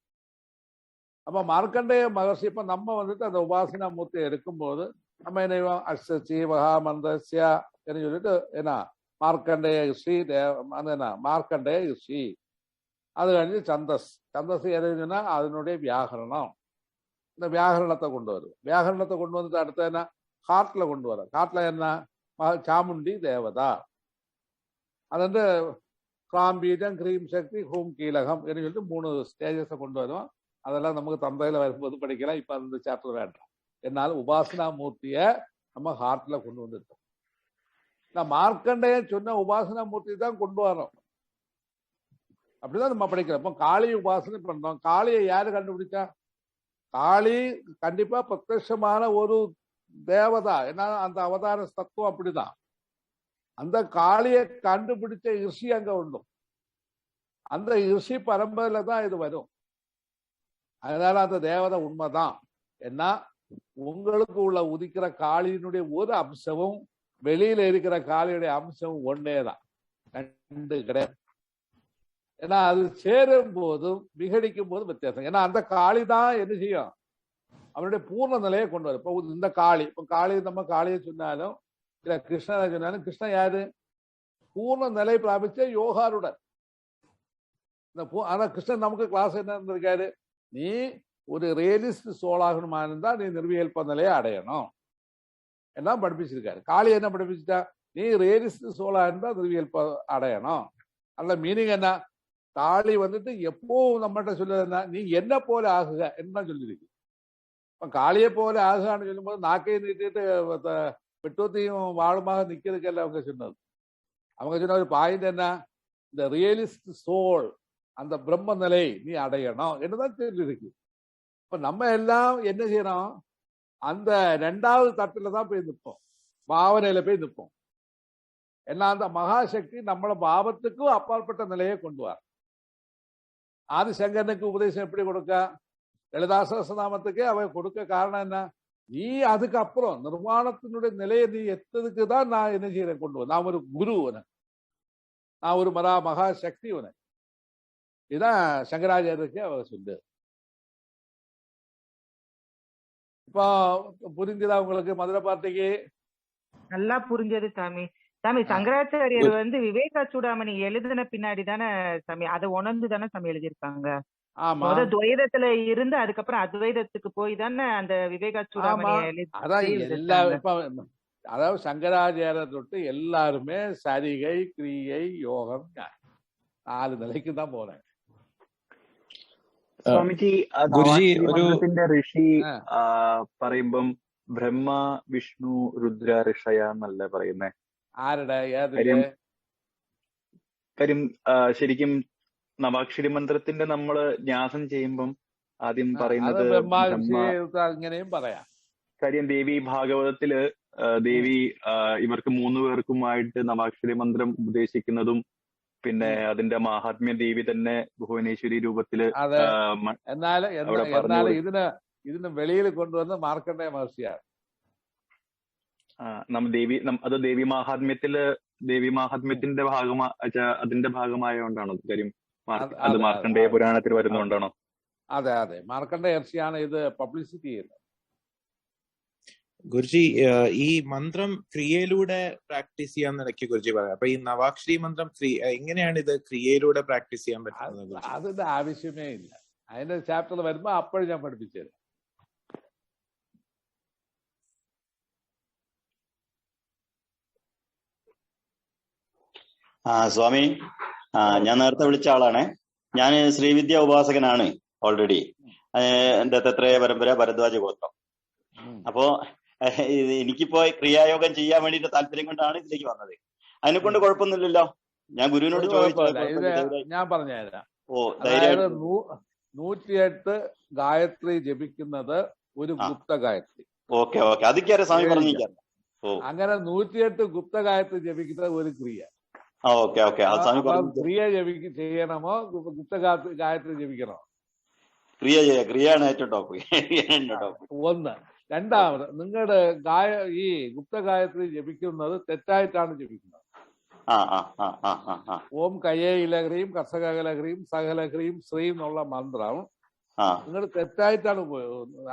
அப்ப மார்க்கண்டேய மகர்ஷி இப்ப நம்ம வந்துட்டு அந்த உபாசனா மூர்த்தியை எடுக்கும்போது நம்ம என்ன அஸ்யசி மகாமந்திரஸ்யா என்று சொல்லிட்டு என்ன மார்க்கண்டேய ரிஷி என்ன மார்க்கண்டேய ரிஷி. அது கழிஞ்சு சந்தஸ். சந்தஸ் எதுன்னா அதனுடைய வியாகரணம். இந்த வியாகரணத்தை கொண்டு வரும். வியாகரணத்தை கொண்டு வந்துட்டு அடுத்த என்ன ஹார்ட்ல கொண்டு வர. ஹார்ட்ல என்ன சாமுண்டி தேவதா. அது வந்து கிராம்பீஜம் கிரீம் சக்தி ஹூம் கீலகம் என்று சொல்லிட்டு 3 ஸ்டேஜஸை கொண்டு வரும். அதெல்லாம் நமக்கு தந்தையில வரும்போது படிக்கலாம். இப்ப அந்த சாப்டர் வேண்டாம். என்னால உபாசனா மூர்த்திய நம்ம ஹார்ட்ல கொண்டு வந்துட்டோம். நான் மார்க்கண்டைய சொன்ன உபாசனா மூர்த்தி தான் கொண்டு வரோம். அப்படிதான் நம்ம படிக்கிறோம். இப்போ காளி உபாசனை பண்றோம். காளியை யாரு கண்டுபிடிச்சா? காளி கண்டிப்பா பிரத்யட்சமான ஒரு தேவதா. ஏன்னா அந்த அவதார தத்துவம் அப்படிதான். அந்த காளியை கண்டுபிடிச்ச ரிஷி அங்க உண்டு. அந்த ரிஷி பரம்பரையில தான் இது வரும். அதனால அந்த தேவதை உண்மைதான். ஏன்னா உங்களுக்கு உள்ள உதிக்கிற காளியினுடைய ஒரு அம்சமும் வெளியில இருக்கிற காளியுடைய அம்சமும் ஒன்னேதான், 2 கிடையாது. ஏன்னா அது சேரும் போதும் விகடிக்கும் போதும் வித்தியாசம். ஏன்னா அந்த காளி தான் என்ன செய்யும்? அவனுடைய பூர்ண நிலையை கொண்டு வரும். இப்போ இந்த காளி, இப்போ காளி நம்ம காளியை சொன்னாலும் இல்ல கிருஷ்ணனை சொன்னாலும், கிருஷ்ணன் யாரு? பூர்ண நிலை பிராபிச்ச யோகாருடன். ஆனா கிருஷ்ணன் நமக்கு கிளாஸ் என்ன இருந்திருக்காரு? நீ ஒரு ரியலிஸ்ட் சோலாகணுமா இருந்தா நீ நிர்விகல்ப நிலையை அடையணும் என்ன படிப்பிச்சிருக்காரு. காளி என்ன படிப்பிச்சுட்டா? நீ ரியலிஸ்ட் சோலா இருந்தா நிர்விகல்ப அடையணும். அல்ல மீனிங் என்ன? காளி வந்துட்டு எப்போ நம்மகிட்ட சொல்லுறது என்ன? நீ என்ன போல ஆகுக என்ன சொல்லியிருக்கு. இப்ப காளியை போல ஆகுகான்னு சொல்லும்போது நாக்கையை நீட்டிட்டு பெட்டோத்தையும் வாழுமாக நிக்கிறதுக்கெல்லாம் அவங்க சொன்னது. அவங்க சொன்ன ஒரு பாயிண்ட் என்ன? இந்த ரியலிஸ்ட் சோல், அந்த பிரம்ம நிலை நீ அடையணும் என்னதான் சொல்லியிருக்கு. இப்ப நம்ம எல்லாம் என்ன செய்யறோம்? அந்த 2வது தட்டுல தான் போய் நிற்போம், பாவனையில போய் நிற்போம். ஏன்னா அந்த மகாசக்தி நம்மள பாவத்துக்கும் அப்பாற்பட்ட நிலையை கொண்டு வர. ஆதிசங்கரனுக்கு உபதேசம் எப்படி கொடுக்க? லலிதா சஹஸ்ரநாமத்துக்கே அவ கொடுக்க காரணம் என்ன? நீ அதுக்கப்புறம் நிர்வாணத்தினுடைய நிலையை நீ எத்ததுக்கு தான் நான் என்ன செய்யறேன் கொண்டு வர. நான் ஒரு குரு உனக்கு, நான் ஒரு மகாசக்தி உனக்கு. இதுதான் சங்கராச்சாரியருக்கு அவர் சொல்லு. இப்போ புரிஞ்சுதா உங்களுக்கு மதுரை பார்ட்டிக்கு? நல்லா புரிஞ்சது சாமி. சாமி சங்கராச்சாரியர் வந்து விவேக சூடாமணி எழுதின பின்னாடி தானே சாமி அதை உணர்ந்து தானே சாமி எழுதியிருக்காங்க. துவைதத்துல இருந்து அதுக்கப்புறம் அத்வைதத்துக்கு போய் தானே அந்த விவேக சூடாமணி. அதாவது சங்கராச்சாரிய தொட்டு எல்லாருமே சரிகை கிரியை யோகம் 4 நிலைக்கு தான் போறேன். സ്വാമിജി മന്ത്രത്തിന്റെ ഋഷി പറയുമ്പം ബ്രഹ്മ വിഷ്ണു രുദ്ര ഋഷയ എന്നല്ലേ പറയുന്നേ? കാര്യം ശരിക്കും നവാക്ഷരി മന്ത്രത്തിന്റെ നമ്മള് ന്യാസം ചെയ്യുമ്പം ആദ്യം പറയുന്നത് അങ്ങനെയും പറയാം. കാര്യം ദേവി ഭാഗവതത്തില് ദേവി ഇവർക്ക് 3 പേർക്കുമായിട്ട് നവാക്ഷരി മന്ത്രം ഉപദേശിക്കുന്നതും പിന്നെ അതിന്റെ മഹാത്മ്യ ദേവി തന്നെ ഭുവനേശ്വരി രൂപത്തില് ഇതിന് വെളിയിൽ കൊണ്ടുവന്ന് മാർക്കണ്ഡേയ മഹർഷിയാണ്. അത് ദേവി മാഹാത്മ്യത്തിന്റെ അതിന്റെ ഭാഗമായോണ്ടാണോ കാര്യം? അത് മാർക്കണ്ഡേയ പുരാണത്തിൽ വരുന്നോണ്ടാണോ? അതെ അതെ, മാർക്കണ്ഡേയർഷിയാണ് ഇത് പബ്ലിസിറ്റി ചെയ്യുന്നത്. ഗുരുജി, ഈ മന്ത്രം ക്രിയയിലൂടെ പ്രാക്ടീസ് ചെയ്യാൻ നിലയ്ക്ക് ഗുരുജി പറയാം. അപ്പൊ ഈ നവാക്ഷരി മന്ത്രം എങ്ങനെയാണ് ഇത് ക്രിയയിലൂടെ പ്രാക്ടീസ് ചെയ്യാൻ പറ്റുന്നത്? അതിന്റെ ആവശ്യമേ ഇല്ല. അതിന്റെ ചാപ്റ്റർ വരുമ്പോ അപ്പോഴും ഞാൻ പഠിപ്പിച്ചു തരാം. സ്വാമി, ഞാൻ നേരത്തെ വിളിച്ച ആളാണ്. ഞാൻ ശ്രീവിദ്യ ഉപാസകനാണ് ഓൾറെഡി. എന്റെ ദത്താത്രേയ പരമ്പര ഭരദ്വാജ ഗോത്രം. അപ്പോ എനിക്കിപ്പോ ക്രിയായോഗം ചെയ്യാൻ വേണ്ടിട്ട് താല്പര്യം കൊണ്ടാണ് ഇതിലേക്ക് വന്നത്. അതിനെ കൊണ്ട് കുഴപ്പമൊന്നുമില്ലല്ലോ. ഞാൻ ഗുരുവിനോട് ചോദിച്ചു. ഞാൻ പറഞ്ഞുതരാം. ധൈര്യം 108 ഗായത്രി ജപിക്കുന്നത് ഒരു ഗുപ്ത ഗായത്രി. ഓക്കെ ഓക്കെ, അതൊക്കെ സ്വാമി പറഞ്ഞിരിക്കാം. അങ്ങനെ 108 ഗുപ്ത ഗായത്രി ജപിക്കുന്നത് ഒരു ക്രിയ. ഓക്കെ ഓക്കെ, ക്രിയ ചെയ്യണമോ ഗുപ്ത ഗായത്രി ജപിക്കണോ? ക്രിയയാണ് ഏറ്റവും ടോപ്പ്. ഒന്ന്. രണ്ടാമത്, നിങ്ങളുടെ ഈ ഗുപ്ത ഗായത്രി ജപിക്കുന്നത് തെറ്റായിട്ടാണ് ജപിക്കുന്നത്. ഓം കയേലഹ്രീം കർഷകലഹ്രീം സകലഹ്രീം ശ്രീ എന്നുള്ള മന്ത്രം നിങ്ങൾ തെറ്റായിട്ടാണ്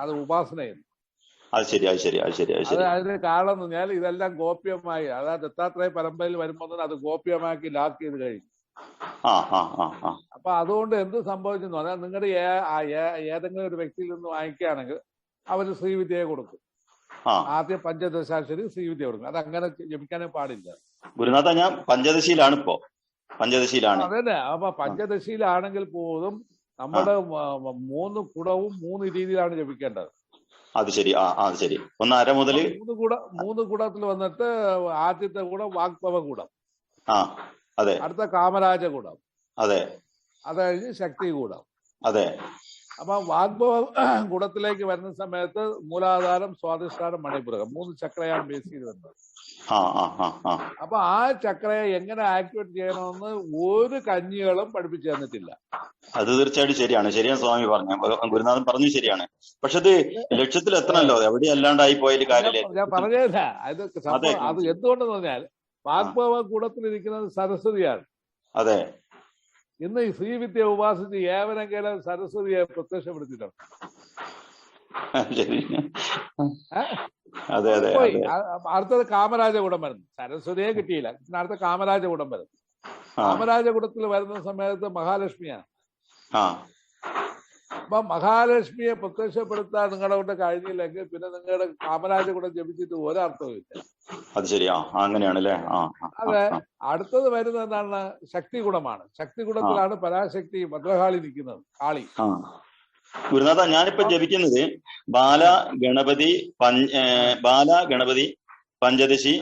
അത് ഉപാസന ചെയ്യുന്നത്. അതിന് കാരണം എന്ന് പറഞ്ഞാൽ ഇതെല്ലാം ഗോപ്യമായി, അതായത് ദത്താത്രേയ പരമ്പരയിൽ വരുമ്പോൾ അത് ഗോപ്യമാക്കി ലാക്ക് ചെയ്ത് കഴിഞ്ഞു. അപ്പൊ അതുകൊണ്ട് എന്ത് സംഭവിച്ചെന്ന് പറഞ്ഞാൽ നിങ്ങളുടെ ഏതെങ്കിലും ഒരു വ്യക്തിയിൽ നിന്ന് വാങ്ങിക്കുകയാണെങ്കിൽ അവര് ശ്രീവിദ്യയെ കൊടുക്കും. ആദ്യം പഞ്ചദശാക്ഷരി ശ്രീവിദ്യ കൊടുക്കും. അത് അങ്ങനെ ജപിക്കാനേ പാടില്ല. ഗുരുനാഥ, ഞാൻ പഞ്ചദശിയിലാണ് ഇപ്പോ. അതന്നെ. അപ്പൊ പഞ്ചദശിയിലാണെങ്കിൽ പോലും നമ്മുടെ 3 കുടവും 3 രീതിയിലാണ് ജപിക്കേണ്ടത്. അത് ശരി. അത് ശരി. 1/2 മുതൽ 3 കുടത്തിൽ വന്നിട്ട് ആദ്യത്തെ കൂടം വാഗ്ഭവകൂടം, അതെ, അടുത്ത കാമരാജകൂടം, അതെ, അത് കഴിഞ്ഞ് ശക്തികൂടം. അതെ. അപ്പൊ വാഗ്ഭവ കൂടത്തിലേക്ക് വരുന്ന സമയത്ത് മൂലാധാരം, സ്വാധിഷ്ഠാനം, മണിപൂരകം 3 ചക്രയാണ് ബേസ് ചെയ്ത് വരുന്നത്. അപ്പൊ ആ ചക്രയെ എങ്ങനെ ആക്ടിവേറ്റ് ചെയ്യണമെന്ന് ഒരു കഞ്ഞികളും പഠിപ്പിച്ചു തന്നിട്ടില്ല. അത് തീർച്ചയായിട്ടും ശരിയാണ് സ്വാമി പറഞ്ഞു. ഗുരുനാഥൻ പറഞ്ഞു ശരിയാണ്. പക്ഷെ അത് ലക്ഷ്യത്തിൽ എത്തണല്ലോ. എവിടെ അല്ലാണ്ടായി പോയാലും കാര്യമില്ല. ഞാൻ പറഞ്ഞില്ല. അത് എന്തുകൊണ്ടെന്ന് പറഞ്ഞാൽ വാഗ്ഭവ കൂടത്തിലിരിക്കുന്നത് സരസ്വതിയാണ്. അതെ. ഇന്ന് ഈ ശ്രീവിദ്യ ഉപാസിച്ച് ഏവനെങ്കിലും സരസ്വതിയെ പ്രത്യക്ഷപ്പെടുത്തിയിട്ടുണ്ട്. അടുത്തത് കാമരാജകൂടം വരുന്നു. സരസ്വതിയെ കിട്ടിയില്ല. അടുത്ത കാമരാജകൂടം വരുന്നു. കാമരാജകൂടത്തിൽ വരുന്ന സമയത്ത് മഹാലക്ഷ്മിയാണ്. അപ്പൊ മഹാലക്ഷ്മിയെ പ്രത്യക്ഷപ്പെടുത്താൻ നിങ്ങളുടെ കൊണ്ട് കഴിഞ്ഞില്ലെങ്കിൽ പിന്നെ നിങ്ങളുടെ കാമരാജകൂടം ജപിച്ചിട്ട് ഒരർത്ഥവും ഇല്ല. അത് ശരിയാ, അങ്ങനെയാണല്ലേ. അതെ. അടുത്തത് വരുന്നത് എന്താണ്? ശക്തിഗുണമാണ്. ശക്തിഗുണത്തിലാണ് പരാശക്തി ഭദ്രകാളി നിൽക്കുന്നത്, കാളി. ഗുരുനാഥ, ഞാനിപ്പോ ജപിക്കുന്നത് ബാല ഗണപതി പഞ്ചദശി,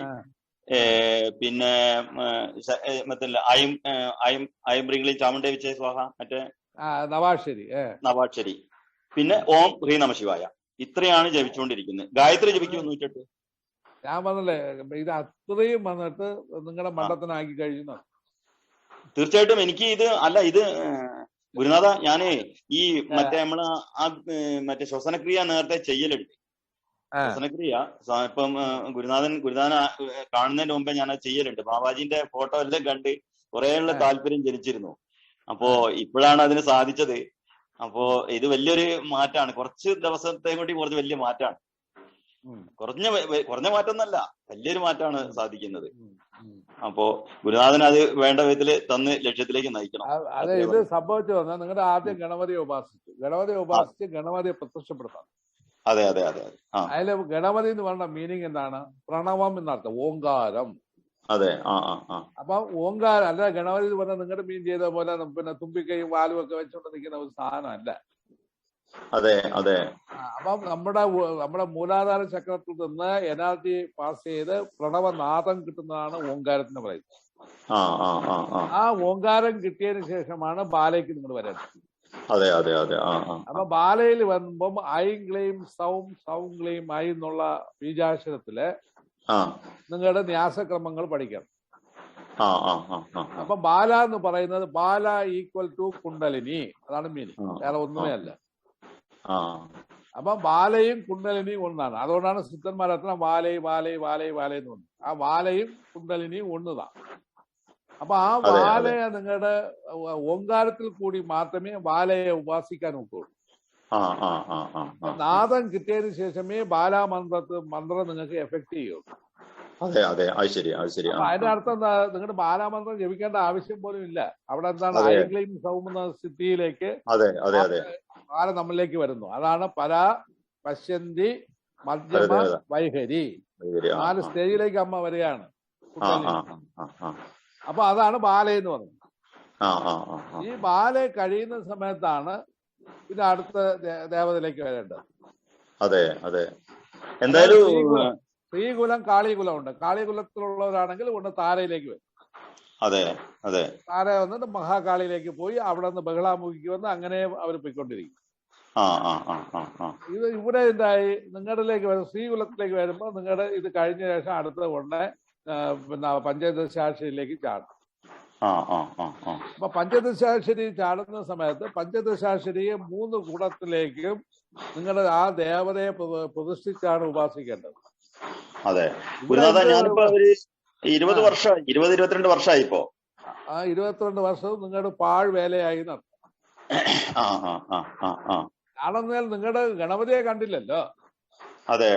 പിന്നെ മറ്റേ അയംബ്രിംഗ്ലി ചാമുണ്ഡേ വിജയ സ്വാഹ, മറ്റേ നവാക്ഷരി, പിന്നെ ഓം ഹ്രീ നമ ശിവായ. ഇത്രയാണ് ജപിച്ചുകൊണ്ടിരിക്കുന്നത്. ഗായത്രി ജപിക്കും 108. ഞാൻ പറഞ്ഞല്ലേ, ഇത് അത്രയും വന്നിട്ട് നിങ്ങളുടെ മണ്ഡലത്തിനാക്കി കഴിയുന്നു. തീർച്ചയായിട്ടും എനിക്ക് ഇത് ഗുരുനാഥ, ഞാന് ഈ മറ്റേ മറ്റേ ശ്വസനക്രിയ നേരത്തെ ചെയ്യലുണ്ട്. ശ്വസനക്രിയ ഇപ്പം ഗുരുനാഥൻ കാണുന്നതിന് മുമ്പേ ഞാൻ ചെയ്യലുണ്ട്. ബാബാജിന്റെ ഫോട്ടോ എല്ലാം കണ്ട് കുറേയുള്ള താല്പര്യം ജനിച്ചിരുന്നു. അപ്പോ ഇപ്പോഴാണ് അതിന് സാധിച്ചത്. അപ്പോ ഇത് വലിയൊരു മാറ്റാണ്. കുറച്ച് ദിവസത്തെ കൂടി കുറച്ച് വലിയ മാറ്റാണ്. കുറഞ്ഞ മാറ്റം എന്നല്ല, വലിയൊരു മാറ്റമാണ് സാധിക്കുന്നത്. അപ്പോ ഗുരുനാഥൻ അത് വേണ്ട വിധത്തില് തന്ന് ലക്ഷ്യത്തിലേക്ക് നയിക്കണം. അതെ, ഇത് സംഭവിച്ചു വന്നാൽ നിങ്ങളുടെ ആദ്യം ഗണപതിയെ ഉപാസിച്ച് ഗണപതിയെ പ്രത്യക്ഷപ്പെടുത്താം. അതെ അതെ അതെ. അതില് ഗണപതി എന്ന് പറഞ്ഞ മീനിങ് എന്താണ്? പ്രണവം എന്നർത്ഥം, ഓങ്കാരം. അതെ. അപ്പൊ ഓങ്കാരം അല്ല ഗണപതി എന്ന് പറഞ്ഞാൽ നിങ്ങളുടെ മീൻ ചെയ്ത പോലെ പിന്നെ തുമ്പിക്കൈയും വാലും ഒക്കെ വെച്ചുകൊണ്ട് നിൽക്കുന്ന ഒരു സാധനം അല്ല. അതെ അതെ. അപ്പം നമ്മുടെ മൂലാധാര ചക്രത്തിൽ നിന്ന് എനർജി പാസ് ചെയ്ത് പ്രണവനാദം കിട്ടുന്നതാണ് ഓങ്കാരത്തിന് പറയുന്നത്. ആ ഓങ്കാരം കിട്ടിയതിന് ശേഷമാണ് ബാലയ്ക്ക് നിങ്ങൾ വരേണ്ടത്. അതെ അതെ അതെ. അപ്പൊ ബാലയിൽ വരുമ്പം ഐം ക്ലീം സൗം ക്ലീം ഐ എന്നുള്ള ബീജാക്ഷരത്തില് നിങ്ങളുടെ ന്യാസക്രമങ്ങൾ പഠിക്കണം. അപ്പൊ ബാല എന്ന് പറയുന്നത് ബാല ഈക്വൽ ടു കുണ്ടലിനി, അതാണ് മീനിങ്, വേറെ ഒന്നുമേ അല്ല. അപ്പൊ ബാലയും കുണ്ടലിനിയും ഒന്നാണ്. അതുകൊണ്ടാണ് സിദ്ധന്മാർ എത്ര വാലൈ വാലൈ വാലൈ വാലൈ എന്ന് പറഞ്ഞു. ആ വാലയും കുണ്ടലിനിയും ഒന്നതാണ്. അപ്പൊ ആ വാലയെ നിങ്ങളുടെ ഓങ്കാരത്തിൽ കൂടി മാത്രമേ വാലയെ ഉപാസിക്കാൻ ഒക്കുള്ളൂ. നാദം കിട്ടിയതിനു ശേഷമേ മന്ത്രം നിങ്ങൾക്ക് എഫക്ട് ചെയ്യുള്ളൂ. അതിന്റെ അർത്ഥം എന്താ? നിങ്ങളുടെ ബാലാമന്ത്രം ജപിക്കേണ്ട ആവശ്യം പോലും ഇല്ല. അവിടെ എന്താണ് ഐക്ലയും സൗമ്യ സ്ഥിതിയിലേക്ക് ബാല നമ്മളിലേക്ക് വരുന്നു. അതാണ് പരാ, പശ്യന്തി, മധ്യമ, വൈഖരി. 4 സ്റ്റേജിലേക്ക് അമ്മ വരികയാണ്. അപ്പൊ അതാണ് ബാല എന്ന് പറയുന്നത്. ഈ ബാല കഴിയുന്ന സമയത്താണ് പിന്നെ അടുത്ത ദേവതയിലേക്ക് വരേണ്ടത്. ശ്രീകുലം, കാളികുലം ഉണ്ട്. കാളികുലത്തിലുള്ളവരാണെങ്കിൽ ഒന്ന് താരയിലേക്ക് വരും. താര വന്നിട്ട് മഹാകാളിയിലേക്ക് പോയി അവിടെ നിന്ന് ബഹളാമുഖിക്ക് വന്ന് അങ്ങനെ അവർ പോയിക്കൊണ്ടിരിക്കും. ഇത് ഇവിടെ എന്തായി? നിങ്ങളിലേക്ക് വരും, ശ്രീകുലത്തിലേക്ക് വരുമ്പോൾ നിങ്ങളുടെ ഇത് കഴിഞ്ഞ ശേഷം അടുത്ത ഉടനെ പിന്നെ പഞ്ചദശാക്ഷരിയിലേക്ക് ചാടും. അപ്പൊ പഞ്ചദശാക്ഷരി ചാടുന്ന സമയത്ത് പഞ്ചദശാക്ഷരിയെ 3 കുടത്തിലേക്കും നിങ്ങളുടെ ആ ദേവതയെ പ്രതിഷ്ഠിച്ചാണ് ഉപാസിക്കേണ്ടത്. അതെ ഗുരുനാഥ, ഞാനിപ്പോ ഒരു 20 വർഷം 22 വർഷമായി ഇപ്പോ. ആ 22 വർഷവും നിങ്ങളുടെ പാഴ് വേലയായി നടത്തും. ആണെന്നാൽ നിങ്ങളുടെ ഗണപതിയെ കണ്ടില്ലല്ലോ. അതെ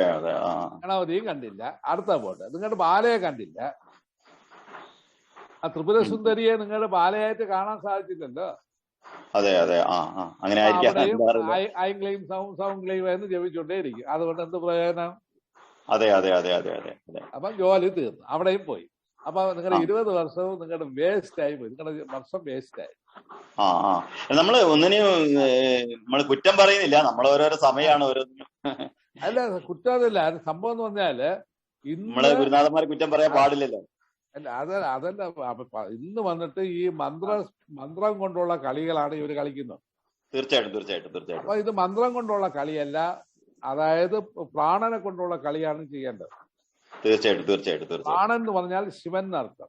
ഗണപതിയും കണ്ടില്ല. അടുത്ത പോട്ടെ, നിങ്ങളുടെ ബാലയെ കണ്ടില്ല. ആ ത്രിപുരസുന്ദരിയെ നിങ്ങളുടെ ബാലയായിട്ട് കാണാൻ സാധിച്ചില്ലല്ലോ. അങ്ങനെ ഐംക്ലൈം സൗംക്ലൈം എന്ന് ജപിച്ചുകൊണ്ടേയിരിക്കും. അതുകൊണ്ട് എന്ത് പ്രയോജനം? അപ്പൊ ജോലി തീർന്നു, അവിടെയും പോയി. അപ്പൊ നിങ്ങളുടെ 20 വർഷവും നിങ്ങളുടെ വേസ്റ്റ് ആയി പോയി. നിങ്ങളുടെ വർഷം വേസ്റ്റ് ആയി. നമ്മള് ഒന്നിനും നമ്മള് കുറ്റം പറയുന്നില്ല, നമ്മൾ ഓരോരോ സമയമാണ് ഓരോന്നിനും. അല്ല, കുറ്റമില്ല. സംഭവം എന്ന് പറഞ്ഞാല് നമ്മള് ഗുരുനാഥന്മാരെ കുറ്റം പറയാൻ പാടില്ലല്ലോ. അല്ല, അതല്ല. ഇന്ന് വന്നിട്ട് ഈ മന്ത്രം കൊണ്ടുള്ള കളികളാണ് ഇവര് കളിക്കുന്നത്. തീർച്ചയായിട്ടും. അപ്പൊ ഇത് മന്ത്രം കൊണ്ടുള്ള കളിയല്ല, അതായത് പ്രാണനെ കൊണ്ടുള്ള കളിയാണ് ചെയ്യേണ്ടത്. തീർച്ചയായിട്ടും. പ്രാണൻ എന്ന് പറഞ്ഞാൽ ശിവൻ എന്നർത്ഥം.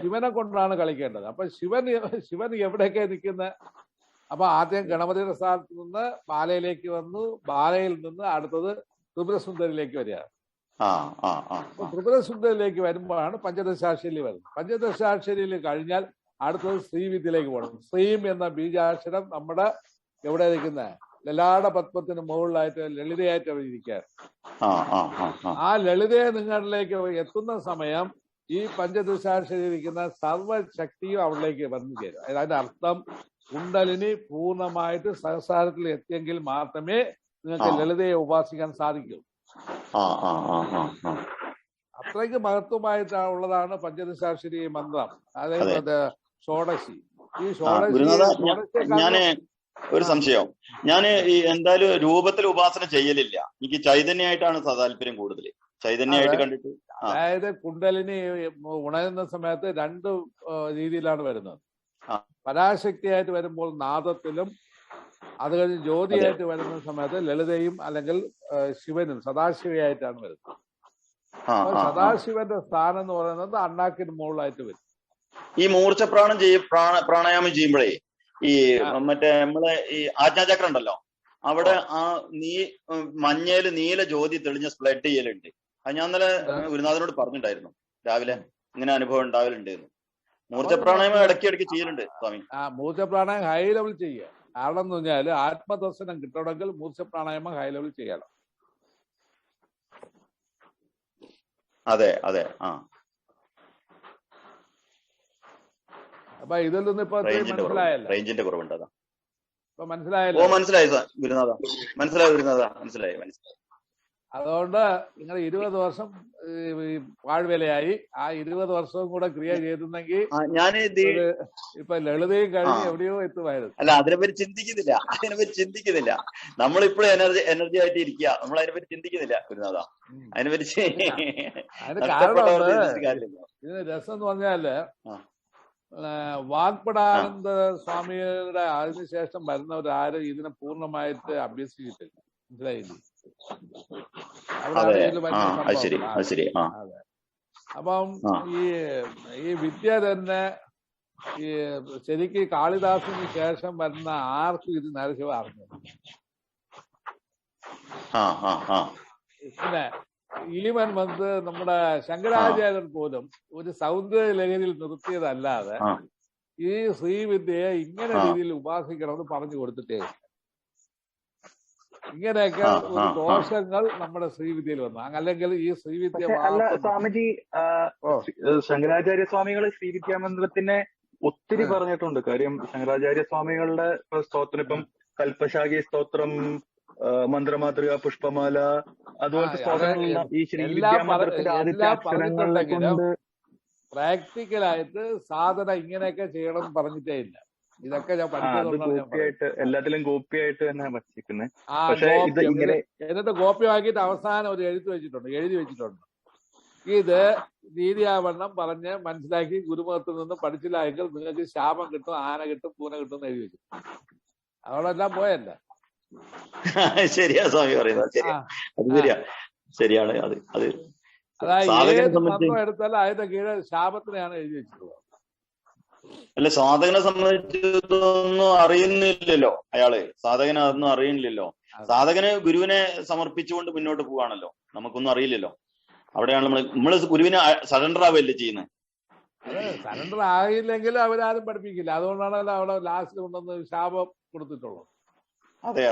ശിവനെ കൊണ്ടാണ് കളിക്കേണ്ടത്. അപ്പൊ ശിവൻ എവിടെയൊക്കെ നിൽക്കുന്നത്? അപ്പൊ ആദ്യം ഗണപതിയുടെ സ്ഥാനത്ത് നിന്ന് ബാലയിലേക്ക് വന്നു, ബാലയിൽ നിന്ന് അടുത്തത് ത്രിപുരസുന്ദരിയിലേക്ക് വരികയാണ്. ത്രിപുരസുന്ദരിയിലേക്ക് വരുമ്പോഴാണ് പഞ്ചദശാക്ഷരി വരുന്നത്. പഞ്ചദശാക്ഷരിയിൽ കഴിഞ്ഞാൽ അടുത്തത് ശ്രീവിദ്യയിലേക്ക് പോകണം. ശ്രീം എന്ന ബീജാക്ഷരം നമ്മുടെ എവിടെ ഇരിക്കുന്ന ലലാട പത്മത്തിന് മുകളിലായിട്ട് ലളിതയായിട്ട് അവർ ഇരിക്കുകയാണ്. ആ ലളിതയെ നിങ്ങളിലേക്ക് എത്തുന്ന സമയം ഈ പഞ്ചദശാക്ഷരി ഇരിക്കുന്ന സർവശക്തിയും അവിടേക്ക് വന്നു ചേരും. അതിന്റെ അർത്ഥം കുണ്ടലിനി പൂർണ്ണമായിട്ട് സഹസ്രാരത്തിൽ എത്തിയെങ്കിൽ മാത്രമേ നിങ്ങൾക്ക് ലളിതയെ ഉപാസിക്കാൻ സാധിക്കൂ. അത്രയ്ക്ക് മഹത്വമായിട്ടുള്ളതാണ് പഞ്ചദശാക്ഷരി മന്ത്രം. അതായത് ഷോഡശി. ഈ ഞാന് ഒരു സംശയം, ഞാൻ ഈ എന്തായാലും രൂപത്തിൽ ഉപാസന ചെയ്യലില്ല. എനിക്ക് ചൈതന്യമായിട്ടാണ് താല്പര്യം കൂടുതൽ. ചൈതന്യമായിട്ട് കണ്ടിട്ട്. അതായത് കുണ്ടലിനി ഉണരുന്ന സമയത്ത് 2 രീതിയിലാണ് വരുന്നത്. പരാശക്തിയായിട്ട് വരുമ്പോൾ നാദത്തിലും, അത് കഴിഞ്ഞ് ജ്യോതിയായിട്ട് വരുന്ന സമയത്ത് ലളിതയും അല്ലെങ്കിൽ ശിവനും സദാശിവയായിട്ടാണ് വരുന്നത്. സദാശിവന്റെ സ്ഥാനം എന്ന് പറയുന്നത് അണ്ണാക്കിന് മുകളിലായിട്ട് വരും. ഈ മൂർച്ഛപ്രാണം പ്രാണായാമം ചെയ്യുമ്പോഴേ ഈ മറ്റേ നമ്മളെ ഈ ആജ്ഞാചക്രം ഉണ്ടല്ലോ, അവിടെ ആ മഞ്ഞയില് നീല ജ്യോതി തെളിഞ്ഞ സ്പ്ലഡ് ചെയ്യലുണ്ട്. അത് ഞാൻ ഇന്നലെ ഗുരുനാഥനോട് പറഞ്ഞിട്ടുണ്ടായിരുന്നു, രാവിലെ ഇങ്ങനെ അനുഭവം ഉണ്ടാവലുണ്ടായിരുന്നു. മൂർച്ഛപ്രാണായാമം ഇടയ്ക്ക് ചെയ്യലുണ്ട് സ്വാമി. മൂർച്ഛപ്രാണായാമം ഹൈ ലെവൽ ചെയ്യുക. കാരണം എന്ന് പറഞ്ഞാല് ആത്മദർശനം കിട്ടണമെങ്കിൽ മൂർച്ഛപ്രാണായാമം ഹൈ ലെവൽ ചെയ്യണം. അതെ. അപ്പൊ ഇതിൽ നിന്ന് ഇപ്പൊ മനസ്സിലായല്ലോ, റേഞ്ചിന്റെ കുറവുണ്ട്. അതാ ഇപ്പൊ മനസ്സിലായല്ലോ. മനസ്സിലായി ഗുരുനാഥ, മനസ്സിലായി. അതുകൊണ്ട് നിങ്ങൾ 20 വർഷം പാഴ്വേലയായി. ആ 20 വർഷവും കൂടെ ക്രിയ ചെയ്തിരുന്നെങ്കിൽ ഞാൻ ഇപ്പൊ ലളിതയും കഴിഞ്ഞ് എവിടെയോ എത്തുമായിരുന്നു. അല്ല, അതിനെപ്പറ്റി ചിന്തിക്കുന്നില്ല. നമ്മളിപ്പോഴും എനർജി ആയിട്ട് ഇരിക്കുക. നമ്മൾ അതിനെപ്പറ്റി ചിന്തിക്കുന്നില്ല ഗുരുനാഥ. അതിനെപ്പറ്റി ഇതിന് രസം എന്ന് പറഞ്ഞാല് വാഗ്പടാനന്ദ സ്വാമിയുടെ അതിനുശേഷം വരുന്നവരാരും ഇതിനെ പൂർണ്ണമായിട്ട് അഭ്യസിച്ചിട്ടില്ല. മനസ്സിലായില്ലേ? അപ്പം ഈ വിദ്യ തന്നെ ഈ ശരിക്ക് കാളിദാസിന് ശേഷം വരുന്ന ആർക്കും ഇത് നരശിവ അറിഞ്ഞു. പിന്നെ ഈവൻ വന്ന് നമ്മുടെ ശങ്കരാചാര്യർ പോലും ഒരു സൗന്ദര്യ ലഹരിയിൽ നിർത്തിയതല്ലാതെ ഈ ശ്രീവിദ്യയെ ഇങ്ങനെ രീതിയിൽ ഉപാസിക്കണമെന്ന് പറഞ്ഞു കൊടുത്തിട്ടേ ഇങ്ങനെയൊക്കെ ഒരു ദോഷങ്ങൾ നമ്മുടെ ശ്രീവിദ്യയിൽ വന്നു. അല്ലെങ്കിൽ ഈ ശ്രീവിദ്യ അല്ല സ്വാമിജി, ശങ്കരാചാര്യ സ്വാമികൾ ശ്രീവിദ്യാമന്ത്രത്തിനെ ഒത്തിരി പറഞ്ഞിട്ടുണ്ട്. കാര്യം ശങ്കരാചാര്യ സ്വാമികളുടെ സ്തോത്രം ഇപ്പം കൽപ്പശാഖി സ്തോത്രം, മന്ത്രമാതൃക, പുഷ്പമാല, അതുപോലത്തെ സ്തോത്രങ്ങളെല്ലാം ഈ ശ്രീവിദ്യാമന്ത്രത്തിന്റെ ആദ്യത്തെ അക്ഷരങ്ങളെ കൊണ്ട് പ്രാക്ടിക്കലായിട്ട് സാധന ഇങ്ങനെയൊക്കെ ചെയ്യണം പറഞ്ഞിട്ടേ ഇല്ല. ഇതൊക്കെ ഞാൻ പഠിച്ചത് എല്ലാത്തിലും കോപ്പിയായിട്ട് തന്നെ വച്ചിരിക്കുന്നത്. എന്നിട്ട് കോപ്പിയാക്കിയിട്ട് അവസാനം ഒരു എഴുതി വെച്ചിട്ടുണ്ട്. ഇത് രീതിയാവണ്ണം പറഞ്ഞ് മനസ്സിലാക്കി ഗുരുമുഖത്തിൽ നിന്ന് പഠിച്ചില്ലായെങ്കിൽ നിങ്ങൾക്ക് ശാപം കിട്ടും, ആന കിട്ടും, പൂന കിട്ടും എന്ന് എഴുതി വെച്ചു. അവളെല്ലാം പോയല്ല. ശരിയാ സ്വാമി പറയുന്നത്, ശരിയാണ്. അതായത് ഏത് മന്ത്രം എടുത്താലും അതിന്റെ കീഴെ ശാപത്തിനെയാണ് എഴുതി വെച്ചിട്ടുള്ളത്. അല്ല, സാധകനെ സംബന്ധിച്ചൊന്നും അറിയുന്നില്ലല്ലോ അയാള്. സാധകന് അതൊന്നും അറിയുന്നില്ലല്ലോ. സാധകന് ഗുരുവിനെ സമർപ്പിച്ചുകൊണ്ട് മുന്നോട്ട് പോവാണല്ലോ. നമുക്കൊന്നും അറിയില്ലല്ലോ. അവിടെയാണ് നമ്മള് ഗുരുവിനെ സറണ്ടർ ആവുകയല്ലേ ചെയ്യുന്നത്. സറണ്ടർ ആയില്ലെങ്കിൽ അവരാരും പഠിപ്പിക്കില്ല. അതുകൊണ്ടാണല്ലോ അവിടെ ലാസ്റ്റിൽ കൊണ്ടുവന്ന് ശാപം കൊടുത്തിട്ടുള്ളത്. അതെ.